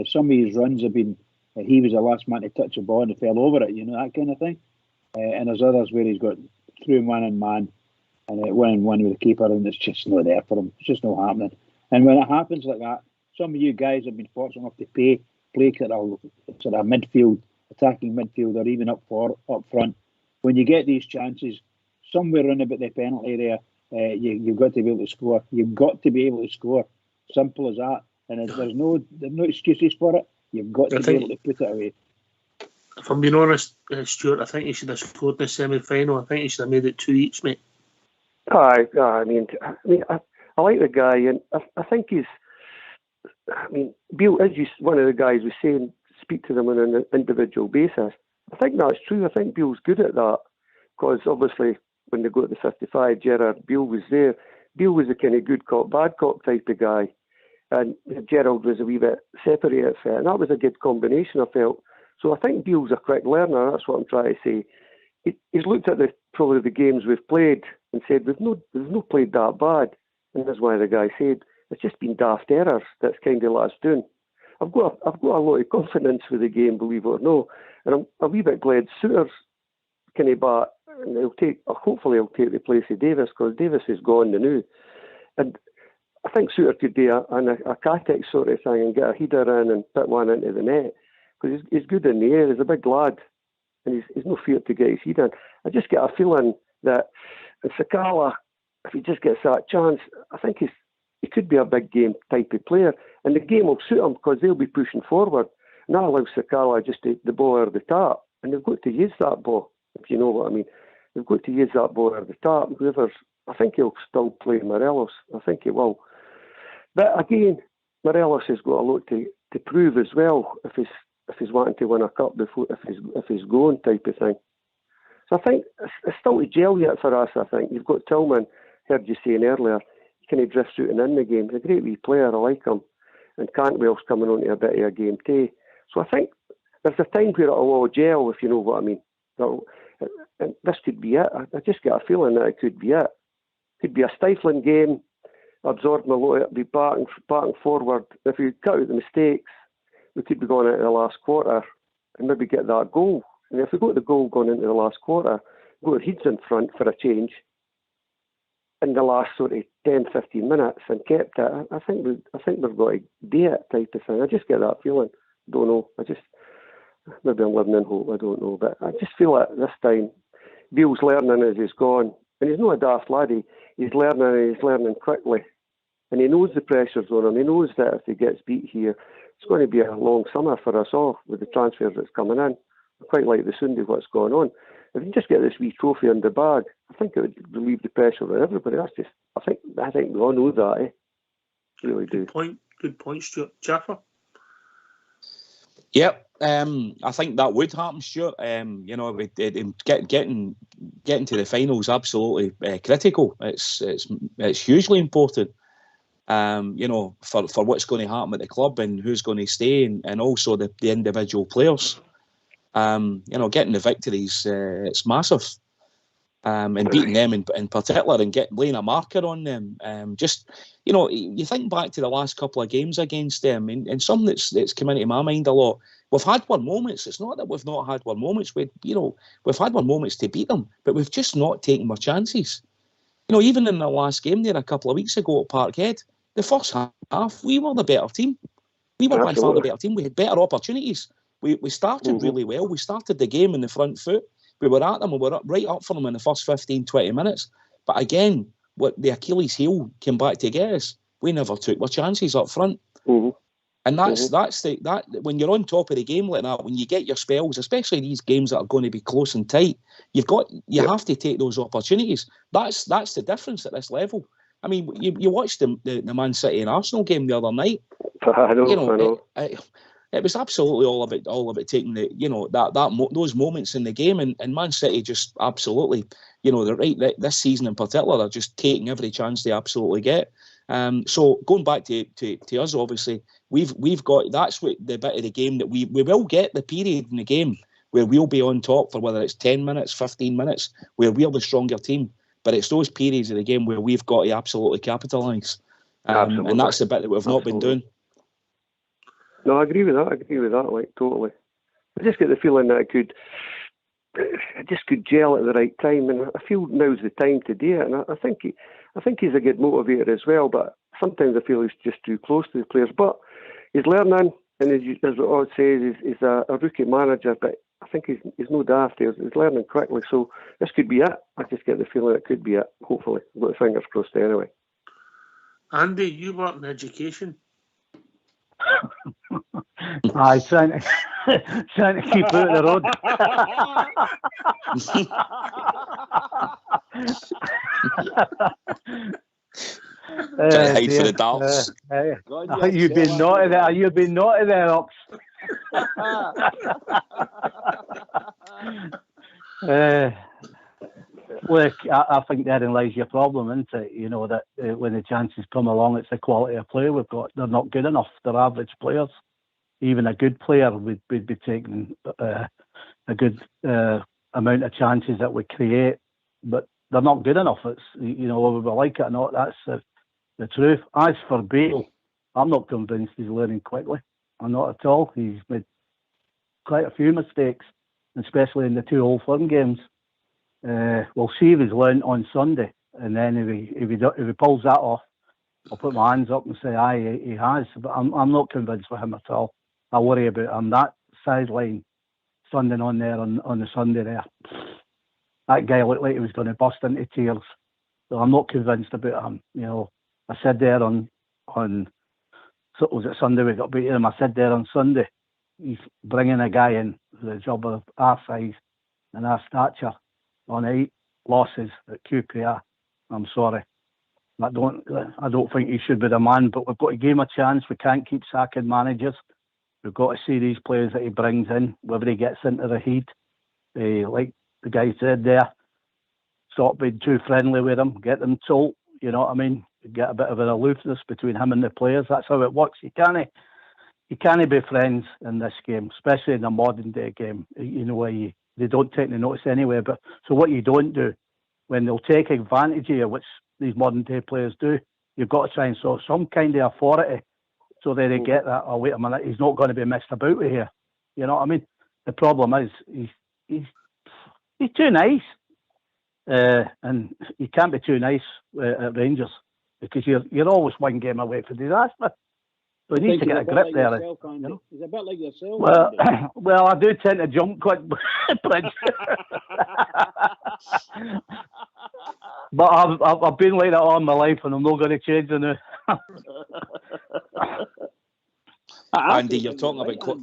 Some of his runs have been, he was the last man to touch the ball and fell over it, you know, that kind of thing. And there's others where he's got through man and 1-on-1 with the keeper, and it's just not there for him. It's just not happening. And when it happens like that, some of you guys have been fortunate enough to play sort of midfield, attacking midfield, or even up front. When you get these chances, somewhere around about the penalty area, you've got to be able to score. You've got to be able to score. Simple as that. And there's no excuses for it. You've got to be able to put it away. If I'm being honest, Stuart, I think he should have scored in the semi-final. I think he should have made it 2 each, mate. I like the guy, and I think he's. I mean, Beale, as one of the guys was saying, speak to them on an individual basis. I think that's true. I think Beale's good at that, because obviously when they go to the 55, Gerard Beale was there. Beale was a kind of good cop, bad cop type of guy, and Gerald was a wee bit separated from it, and that was a good combination, I felt. So I think Beale's a quick learner. That's what I'm trying to say. He's looked at probably the games we've played and said we've not played that bad, and as one of the guys said, it's just been daft errors that's kind of let us down. I've got a lot of confidence with the game, believe it or not, and I'm a wee bit glad Souttar's kind of back, and hopefully he'll take the place of Davis, because Davis is gone now, and I think Souttar could do a Katic sort of thing and get a header in and put one into the net, because he's good in the air. He's a big lad, and he's no fear to get his head in. I just get a feeling that Sakala, if he just gets that chance, I think he could be a big game type of player, and the game will suit him because they'll be pushing forward. And that allows Sakala just to the ball over the top, and they've got to use that ball, if you know what I mean. They've got to use that ball over the top. I think he'll still play Morelos. I think he will. But again, Morelos has got a lot to prove as well if he's wanting to win a cup before if he's going type of thing. So I think it's still to gel yet for us. I think you've got Tillman. Heard you saying earlier, he kind of drifts out and in the game. He's a great wee player. I like him. And Cantwell's coming on to a bit of a game too. So I think there's a time where it'll all gel, if you know what I mean. And this could be it. I just get a feeling that it could be it. It could be a stifling game, absorbing a lot of it, be back and forward. If we cut out the mistakes, we could be going into the last quarter and maybe get that goal. And if we got the goal going into the last quarter, go with Heeds in front for a change in the last sort of 10, 15 minutes and kept it, I think we've got to do it type of thing. I just get that feeling. Don't know. Maybe I'm living in hope, I don't know. But I just feel like this time, Beale's learning as he's gone. And he's not a daft laddie. He's learning quickly. And he knows the pressure's on him. He knows that if he gets beat here, it's going to be a long summer for us all with the transfers that's coming in. I quite like the Sunday what's going on. If you just get this wee trophy in the bag, I think it would relieve the pressure on everybody. I think we all know that, eh? Really do. Good point, Stuart. Jaffa? Yep, I think that would happen, Stuart. You know, getting to the finals absolutely critical. It's hugely important. You know, for what's going to happen at the club and who's going to stay, and also the individual players. You know, getting the victories, it's massive. And beating them in particular and laying a marker on them. Just, you know, you think back to the last couple of games against them, and something that's come into my mind a lot. We've had won moments. It's not that we've not had won moments. We've had won moments to beat them, but we've just not taken our chances. You know, even in the last game there a couple of weeks ago at Parkhead, the first half, we were the better team. We were by far the better team. We had better opportunities. We started really well. We started the game in the front foot. We were at them. We were right up for them in the first 15, 20 minutes. But again, what the Achilles heel came back to get us, we never took our chances up front. And that's that. When you're on top of the game like that, when you get your spells, especially these games that are going to be close and tight, you have to take those opportunities. That's the difference at this level. I mean, you watched the Man City and Arsenal game the other night. I know. It was absolutely all about taking those moments in the game, and Man City just absolutely, they're this season in particular, they're just taking every chance they absolutely get. So going back to us, obviously, we've got, that's what the bit of the game that we will get the period in the game where we'll be on top for whether it's 10 minutes, 15 minutes, where we're the stronger team. But it's those periods of the game where we've got to absolutely capitalise. And that's the bit that we've not been doing. No, I agree with that. Like, totally. I just get the feeling that I just could gel at the right time, and I feel now's the time to do it. And I think he's a good motivator as well. But sometimes I feel he's just too close to the players. But he's learning, and as Odd says, he's a rookie manager. But I think he's no daft. He's learning quickly. So this could be it. I just get the feeling it could be it. Hopefully, I've got the fingers crossed anyway. Andy, you work in education. Aye, trying to keep out of the road. Trying to hide for the darts. You've been naughty there. You've been naughty there, Ox. Look, I think therein lies your problem, isn't it? You know, that when the chances come along, it's the quality of play we've got. They're not good enough. They're average players. Even a good player would be taking a good amount of chances that we create, but they're not good enough. It's, you know, whether we like it or not, that's the truth. As for Bale, I'm not convinced he's learning quickly. I'm not at all. He's made quite a few mistakes, especially in the 2 Old Firm games. We'll see if he's learned on Sunday, and then if he pulls that off, I'll put my hands up and say, aye, he has. But I'm not convinced with him at all. I worry about him. That sideline standing on there on the Sunday there, that guy looked like he was going to burst into tears. So I'm not convinced about him. You know, I said there on so was it Sunday we got beaten him? I said there on Sunday, he's bringing a guy in with a job of our size and our stature on 8 losses at QPR. I'm sorry. I don't think he should be the man, but we've got to give him a chance. We can't keep sacking managers. We've got to see these players that he brings in, whether he gets into the heat. Like the guy said there, stop being too friendly with them, get them told, you know what I mean? Get a bit of an aloofness between him and the players. That's how it works. You can't be friends in this game, especially in a modern day game, you know, where they don't take the notice anyway. But so what you don't do, when they'll take advantage of you, which these modern day players do, you've got to try and show some kind of authority so that they get that, oh, wait a minute, he's not going to be messed about with here. You know what I mean? The problem is he's too nice. And you can't be too nice at Rangers because you're always one game away from disaster. So you need to get a grip there. Yourself, you know? He's a bit like yourself. Well, I do tend to jump quick, Bridge. But I've been like that all my life, and I'm not going to change it now. Andy, you're talking about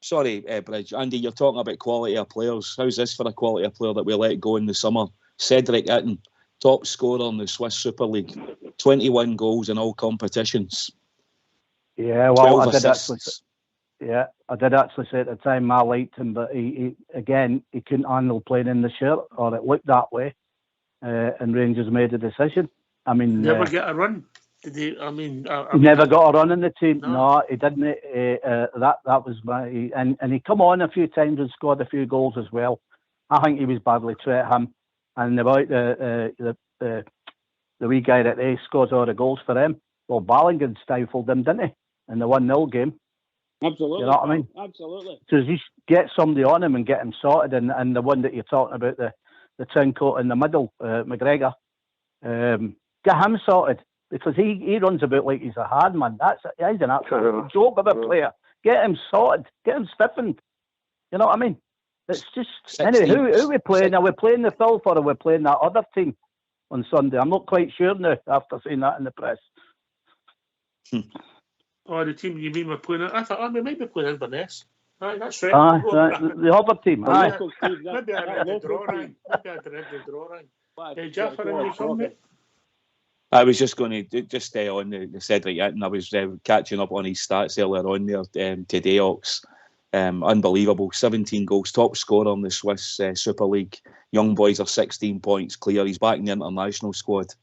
Sorry, Bridge. Andy, you're talking about quality of players. How's this for a quality of player that we let go in the summer? Cedric Itten, top scorer in the Swiss Super League, 21 goals in all competitions. Yeah, well, I did actually say at the time I liked him, but he couldn't handle playing in the shirt, or it looked that way, and Rangers made a decision. I mean, never get a run. Did he? I mean, he never got a run in the team. No, he didn't. That was and he come on a few times and scored a few goals as well. I think he was badly treated, him. And about the wee guy that they scored all the goals for him. Well, Ballingen stifled him, didn't he, in the 1-0 game? Absolutely. You know what I mean? Absolutely. So just get somebody on him and get him sorted. And the one that you're talking about, the the turncoat in the middle, McGregor. Get him sorted, because he runs about like he's a hard man. He's an absolute joke of a player. Get him sorted. Get him stiffened. You know what I mean? It's just... 16, anyway, who are we playing? Are we playing the Filth or are we playing that other team on Sunday? I'm not quite sure now after seeing that in the press. Oh, the team you mean we're playing? I thought, we might be playing Inverness. Aye, that's right. The other team. Aye. Maybe I read the draw right. Hey, Jeff, are you from me? I was just going to just stay on the Cedric Itten. I was catching up on his stats earlier on there today, Ox. Unbelievable. 17 goals, top scorer in the Swiss Super League. Young boys are 16 points clear. He's back in the international squad.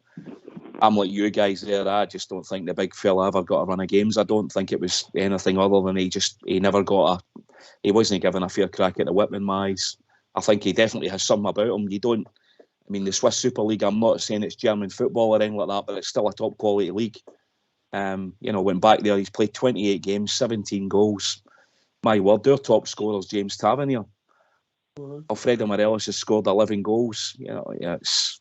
I'm like you guys there. I just don't think the big fella ever got a run of games. I don't think it was anything other than he never got he wasn't given a fair crack at the whip in my eyes. I think he definitely has something about him. The Swiss Super League, I'm not saying it's German football or anything like that, but it's still a top quality league. Went back there, he's played 28 games, 17 goals. My word, their top scorer is James Tavernier. Alfredo Morelos has scored 11 goals.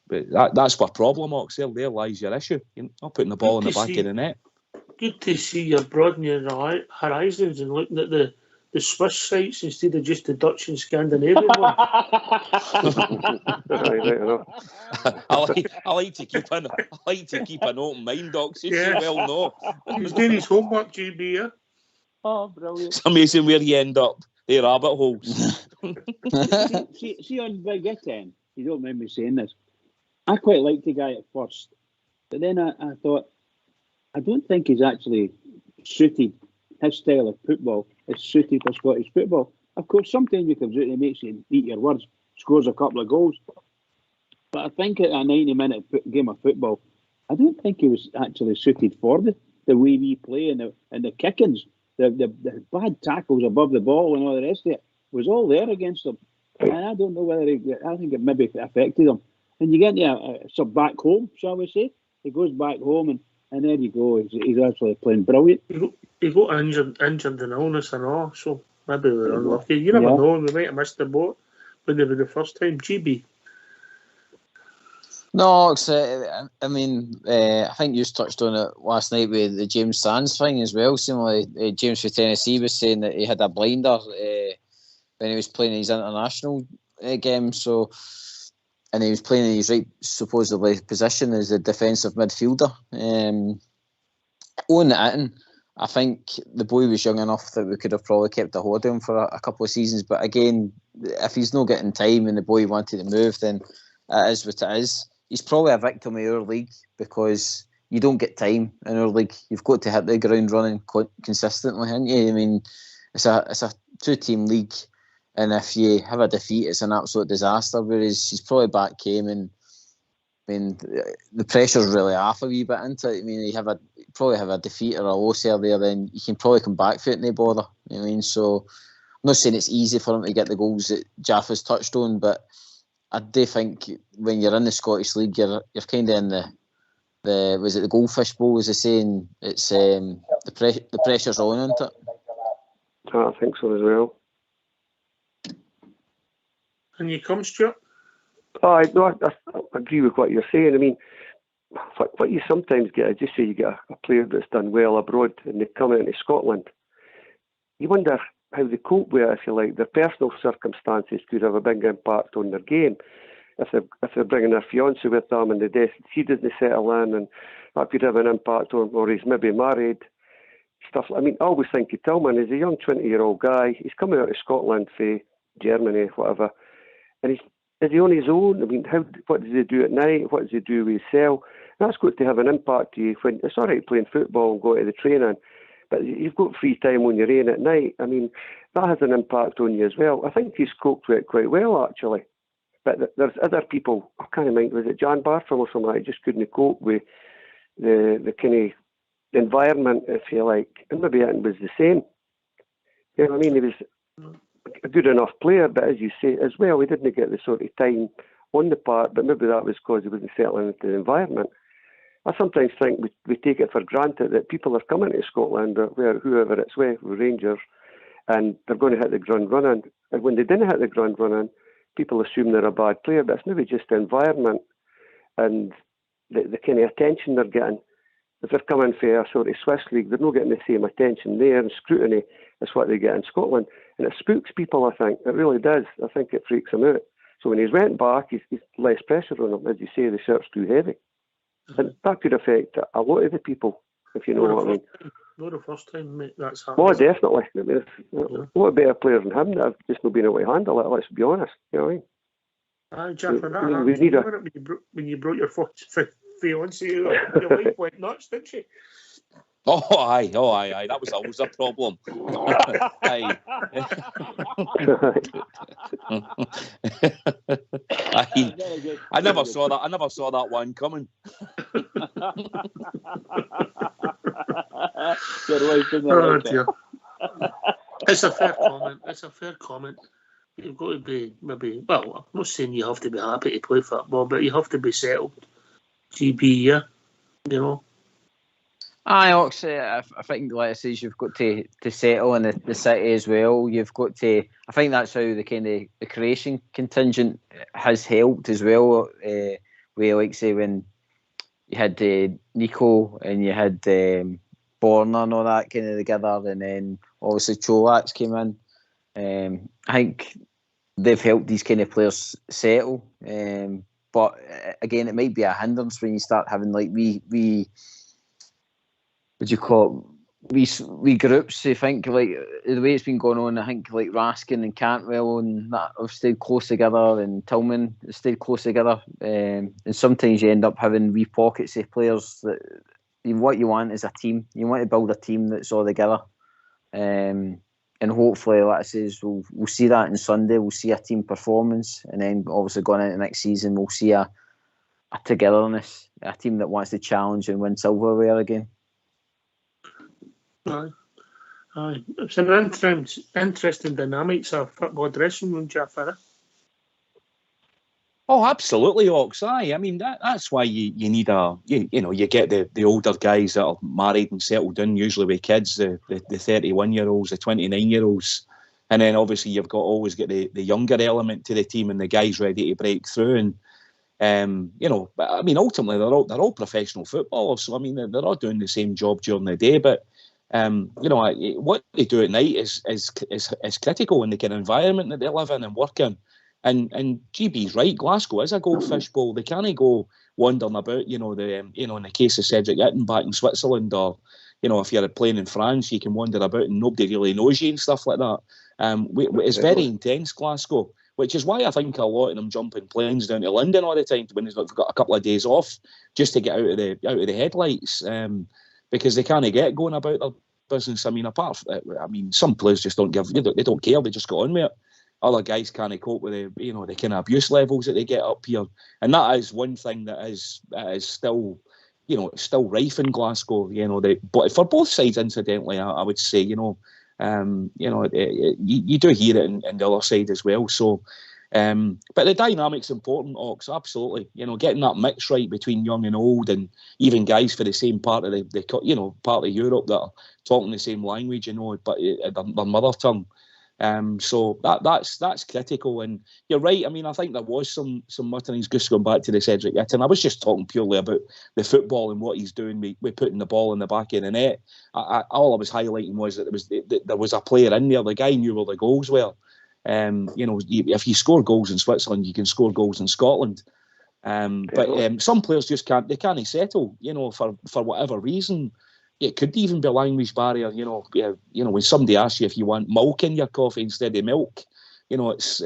That's my problem, Ox. There lies your issue. You're not putting the ball in the back of the net. Good to see you're broadening your horizons and looking at the Swiss sites instead of just the Dutch and Scandinavian ones. I like to keep an open mind, Ox. You well know. He's doing his homework, GB. Yeah? Oh, brilliant! It's amazing where you end up. They rabbit holes. see on Big Itten, you don't mind me saying this. I quite liked the guy at first, but then I thought, I don't think he's actually suited. His style of football is suited for Scottish football. Of course, sometimes he comes out and he makes you eat your words, scores a couple of goals. But I think at a 90-minute game of football, I don't think he was actually suited for the way we play and the kickings. The bad tackles above the ball and all the rest of it was all there against him. And I don't know whether I think it maybe affected him. And you get to back home, shall we say? He goes back home and there you go. He's actually playing brilliant. He got injured in illness and all, so maybe we were unlucky. You never know, we might have missed the boat when they were the first time. GB. No, I think you touched on it last night with the James Sands thing as well. Similarly, James for Tennessee was saying that he had a blinder when he was playing his international game. So, and he was playing in his right, supposedly, position as a defensive midfielder. Owen Itten, I think the boy was young enough that we could have probably kept a hold of him for a couple of seasons. But again, if he's not getting time and the boy wanted to move, then it is what it is. He's probably a victim of our league because you don't get time in our league. You've got to hit the ground running consistently, haven't you? It's a two-team league, and if you have a defeat, it's an absolute disaster. Whereas he's probably back came and the pressure's really off a wee bit into it. You probably have a defeat or a loss there, then you can probably come back for it, no bother. So I'm not saying it's easy for him to get the goals that Jaffa's touched on, but I do think when you're in the Scottish League, you're kind of in the was it the Goldfish Bowl, as they say, and it's the pressure's on, isn't it? I think so as well. And you come, Stuart? I agree with what you're saying. What you sometimes get, just say you get a player that's done well abroad and they come into Scotland, you wonder how they cope with it, if you like. Their personal circumstances could have a big impact on their game. If they're bringing their fiancée with them and she doesn't settle in, and that could have an impact on, or he's maybe married, stuff. I always think of Tillman as a young 20-year-old guy. He's coming out of Scotland for Germany, whatever, and is he on his own? What does he do at night? What does he do with himself? That's got to have an impact to you. When it's all right playing football and going to the training, but you've got free time when you're in at night. That has an impact on you as well. I think he's coped with it quite well, actually. But there's other people, I can't remember, was it Jan Bartham or something, that just couldn't cope with the kind of environment, if you like. And maybe it was the same. He was a good enough player, but as you say as well, he didn't get the sort of time on the park, but maybe that was because he wasn't settling into the environment. I sometimes think we take it for granted that people are coming to Scotland, or whoever it's with Rangers, and they're going to hit the ground running. And when they didn't hit the ground running, people assume they're a bad player, but it's maybe just the environment and the kind of attention they're getting. If they're coming for a sort of Swiss league, they're not getting the same attention there, and scrutiny is what they get in Scotland. And it spooks people, I think. It really does. I think it freaks them out. So when he's went back, he's less pressure on him. As you say, the shirt's too heavy. And that could affect a lot of the people, if you know what I mean. Not the first time, mate, that's happened. Oh, definitely. I mean, a lot of better players than him that have just not been able to handle it, let's be honest. You know what I mean? Aye, Jeff, and that we need when you brought your fiancée, your wife went nuts, didn't she? Oh, aye. That was always a problem. Aye. I never saw that. I never saw that one coming. Oh, dear. It's a fair comment. It's a fair comment. You've got to be maybe. Well, I'm not saying you have to be happy to play football, but you have to be settled. GB, yeah, you know. Aye, Ox, I think, like I say, you've got to settle in the city as well. You've got to. I think that's how the kind of the Croatian contingent has helped as well. Where, like say, when you had Nico and you had Borna and all that kind of together, and then obviously Cholaks came in. I think they've helped these kind of players settle. But again, it might be a hindrance when you start having like we what do you call it? We groups. I think like the way it's been going on, I think like Raskin and Cantwell and that have stayed close together, and Tillman have stayed close together. And sometimes you end up having wee pockets of players that what you want is a team. You want to build a team that's all together. And hopefully, like I says, we'll see that on Sunday. We'll see a team performance, and then obviously going into next season, we'll see a togetherness, a team that wants to challenge and win silverware again. Aye. It's an interesting dynamics of football dressing room, Jeff. Oh, absolutely, Ox. Aye, I mean that's why you need you get the older guys that are married and settled in, usually with kids, the 31-year-olds, the 29-year-olds, and then obviously you've always got the younger element to the team and the guys ready to break through. And I mean ultimately they're all professional footballers, so I mean they're all doing the same job during the day, but what they do at night is critical in the kind of environment that they live in and work in. And GB's right. Glasgow is a goldfish bowl. They can't go wandering about. In the case of Cedric Itten back in Switzerland, or if you're playing in France, you can wander about and nobody really knows you and stuff like that. It's very intense, Glasgow, which is why I think a lot of them jump in planes down to London all the time when they've got a couple of days off just to get out of the headlights, because they can't get going about their business. I mean, some players just don't give. They don't care. They just go on with it. Other guys can't cope with the kind of abuse levels that they get up here, and that is one thing that is still still rife in Glasgow. But for both sides, incidentally, I would say you do hear it in the other side as well. So, but the dynamic's important, Ox. Absolutely, getting that mix right between young and old, and even guys for the same part of the part of Europe that are talking the same language, but their mother tongue. So that's critical, and you're right. I mean, I think there was some mutterings just going back to the Cedric Itten. I was just talking purely about the football and what he's doing with putting the ball in the back of the net. All I was highlighting was that there was a player in there. The guy knew where the goals were. If you score goals in Switzerland, you can score goals in Scotland. But some players just can't. They can't settle. For whatever reason. It could even be a language barrier, when somebody asks you if you want milk in your coffee instead of milk, it's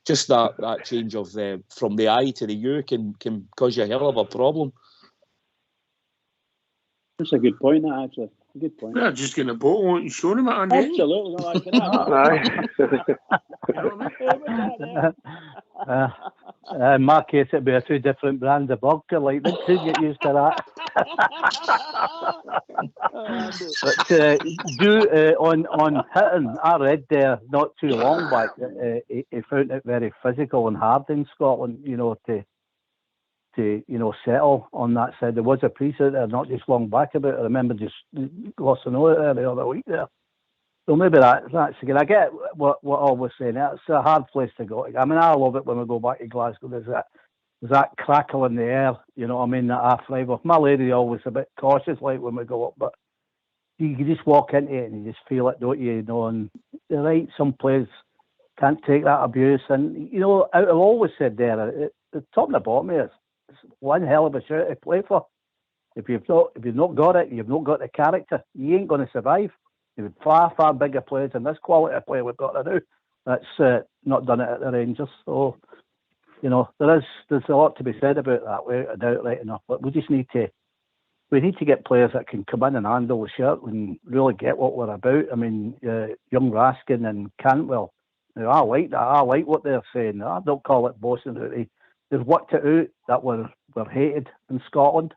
just that change of from the I to the U can cause you a hell of a problem. That's a good point, that actually. A good point. Yeah, just getting a bottle and showing him it. Absolutely. No, in my case, it'd be a two different brands of vodka. Like, they could get used to that. But on Hitton, I read there not too long back that he found it very physical and hard in Scotland, to settle on that side. There was a priest out there not just long back about it. I remember just glossing over it there the other week there. Well, maybe that's again. I get what Al was saying. It's a hard place to go. I mean, I love it when we go back to Glasgow. There's that crackle in the air. You know what I mean? That I thrive off. My lady always a bit cautious, like when we go up, but you just walk into it and you just feel it, don't you? You know, and you're right. Some players can't take that abuse, and you know, I've always said there, the top and the bottom is one hell of a shirt to play for. If you've not got it, you've not got the character. You ain't going to survive. You've far bigger players than this quality of player we've got to do. That's not done it at the Rangers. So, you know, there's a lot to be said about that. Without a doubt, right enough. But we need to get players that can come in and handle the shirt and really get what we're about. I mean, young Raskin and Cantwell. Now, I like that. I like what they're saying. I don't call it bossing. They've worked it out that we're hated in Scotland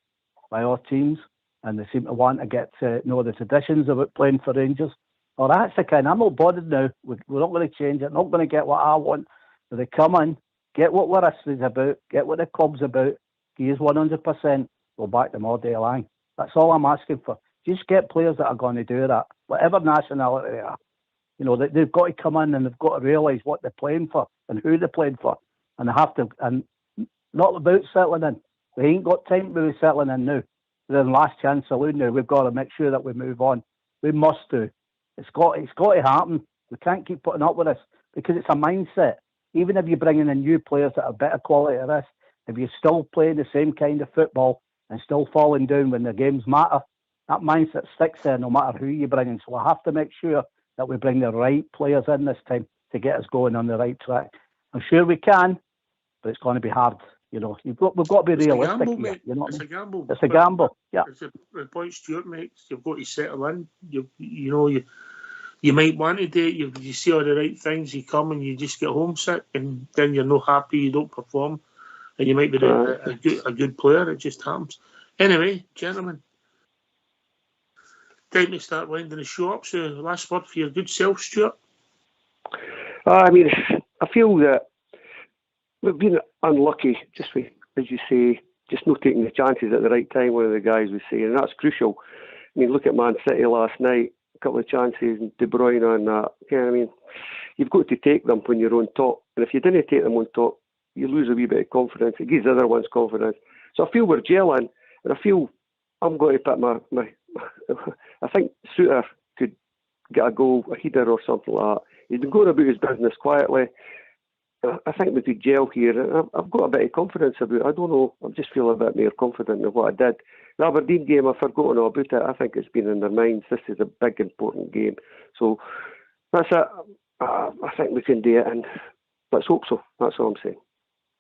by our teams, and they seem to want to get to know the traditions about playing for Rangers. Well, that's the kind. I'm not bothered now. We're not going to change it. Not going to get what I want. So they come in, get what we're history's about, get what the club's about. He is 100%. We'll back them all day long. That's all I'm asking for. Just get players that are going to do that, whatever nationality they are. You know, they've got to come in and they've got to realise what they're playing for and who they're playing for, and they have to. And not about settling in. We ain't got time to be settling in now. We're in last chance saloon now. We've got to make sure that we move on. We must do. It's got to happen. We can't keep putting up with this because it's a mindset. Even if you're bringing in new players that are better quality than this, if you're still playing the same kind of football and still falling down when the games matter, that mindset sticks there no matter who you bring in. So we have to make sure that we bring the right players in this time to get us going on the right track. I'm sure we can, but it's going to be hard. You know, we've got to be realistic. Gamble, here, you know, it's a gamble. It's a gamble. Yeah. It's the point Stuart makes. You've got to settle in. You might want to do it. You see all the right things. You come and you just get homesick, and then you're not happy. You don't perform, and you might be a good player. It just happens. Anyway, gentlemen, time to start winding the show up. So, last word for your good self, Stuart. I mean, I feel that we've been unlucky, just as you say, just not taking the chances at the right time, one of the guys was saying, and that's crucial. I mean, look at Man City last night, a couple of chances, and De Bruyne on that. Yeah, I mean, you've got to take them when you're on top, and if you didn't take them on top, you lose a wee bit of confidence. It gives the other ones confidence. So I feel we're gelling, and I feel I'm going to put my I think Suter could get a goal, a header or something like that. He's been going about his business quietly. I think we could gel here. I've got a bit of confidence about it. I don't know. I just feel a bit more confident in what I did. The Aberdeen game, I've forgotten all about it. I think it's been in their minds. This is a big, important game. So that's it. I think we can do it, and let's hope so. That's all I'm saying.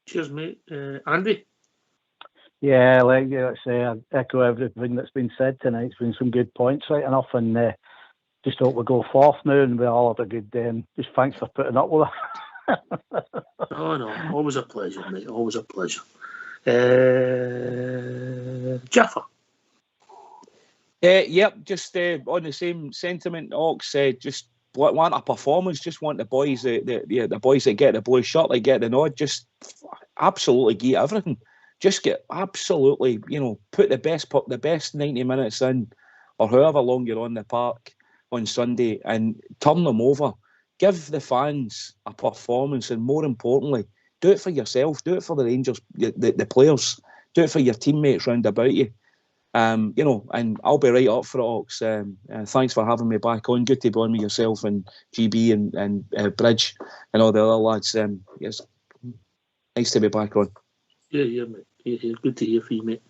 Cheers, mate. Andy? Yeah, like I say, I echo everything that's been said tonight. It's been some good points, right enough, and just hope we go fourth now and we all have a good day. And just thanks for putting up with it. No, always a pleasure, mate. Always a pleasure. Jaffa. Yep, just on the same sentiment, Ox. Just want a performance. Just want the boys, the boys that get the blue shirt, they get the nod. Just absolutely get everything. Just get absolutely, put the best 90 minutes in, or however long you're on the park on Sunday, and turn them over. Give the fans a performance, and more importantly, do it for yourself. Do it for the Rangers, the players. Do it for your teammates round about you. And I'll be right up for it, Ox. Thanks for having me back on. Good to be on with yourself and GB and Bridge and all the other lads. Yes, nice to be back on. Yeah, mate. Yeah, good to hear from you, mate.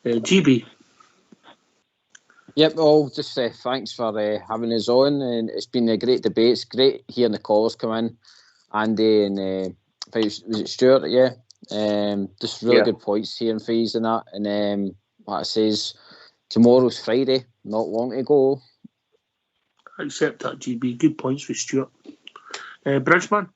GB. Yep, well, just thanks for having us on, and it's been a great debate. It's great hearing the callers come in. Andy and was it Stuart? Yeah, just really good points hearing for you and that. And like I says, tomorrow's Friday, not long to go. I accept that, GB. Good points for Stuart. Bridgeman.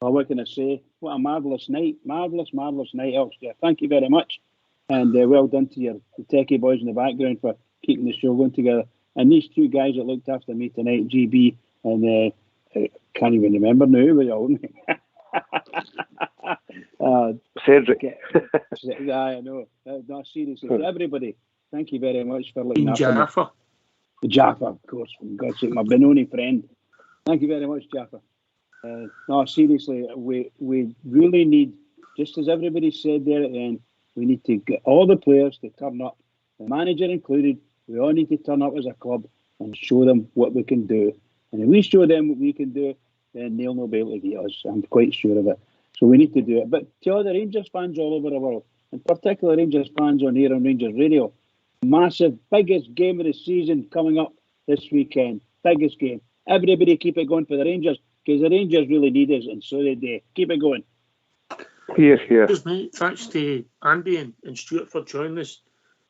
Well, what can I say? What a marvellous night. Marvellous night, Elkster. Thank you very much. And well done to the techie boys in the background for keeping the show going together. And these two guys that looked after me tonight, GB and I can't even remember now who was all. Cedric. I know. Not seriously. But everybody, thank you very much for looking after me. Jaffa, of course, for God's sake, my Benoni friend. Thank you very much, Jaffa. No, seriously, we really need, just as everybody said there at the end, we need to get all the players to turn up, the manager included. We all need to turn up as a club and show them what we can do. And if we show them what we can do, then they'll not be able to beat us. I'm quite sure of it. So we need to do it. But to all the Rangers fans all over the world, and particularly Rangers fans on here on Rangers Radio, massive, biggest game of the season coming up this weekend. Biggest game. Everybody keep it going for the Rangers, because the Rangers really need us, and so they do. Keep it going. Here, here. Cheers, mate. Thanks to Andy and Stuart for joining us.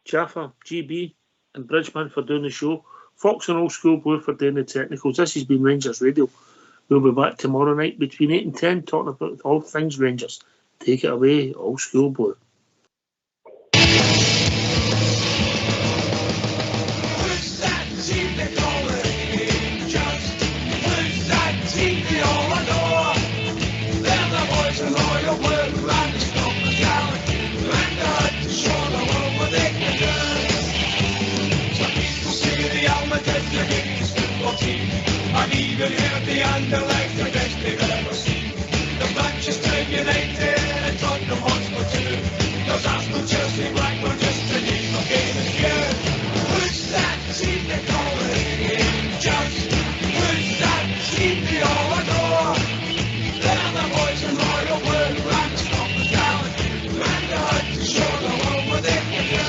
Jaffa, GB and Bridgman for doing the show. Fox and Old School Blue for doing the technicals. This has been Rangers Radio. We'll be back tomorrow night between 8 and 10 talking about all things Rangers. Take it away, Old School Blue. I've even heard the underlines the best they've ever seen. The Manchester United and Tottenham Hotspur too. There's Arsenal, Chelsea, Blackburn, just to name a game of few. Who's that team they call it Rangers? Who's that team they all adore? They're the boys in royal blue and the Scotland talent. And the hunt to show the world what they can do.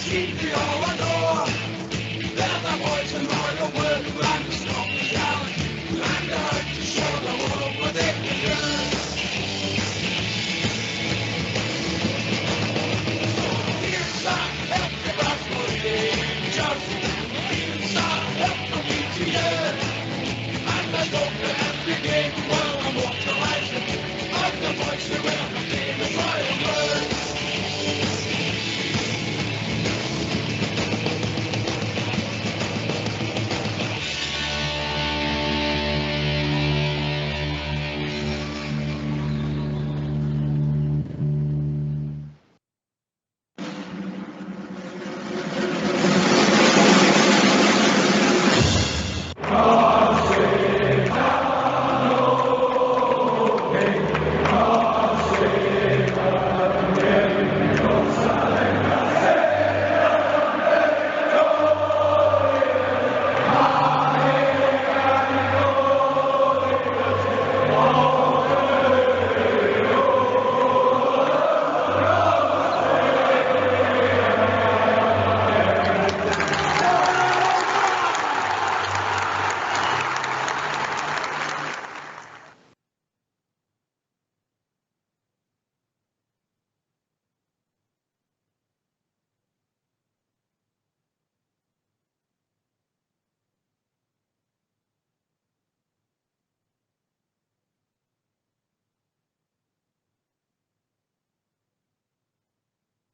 Keep the all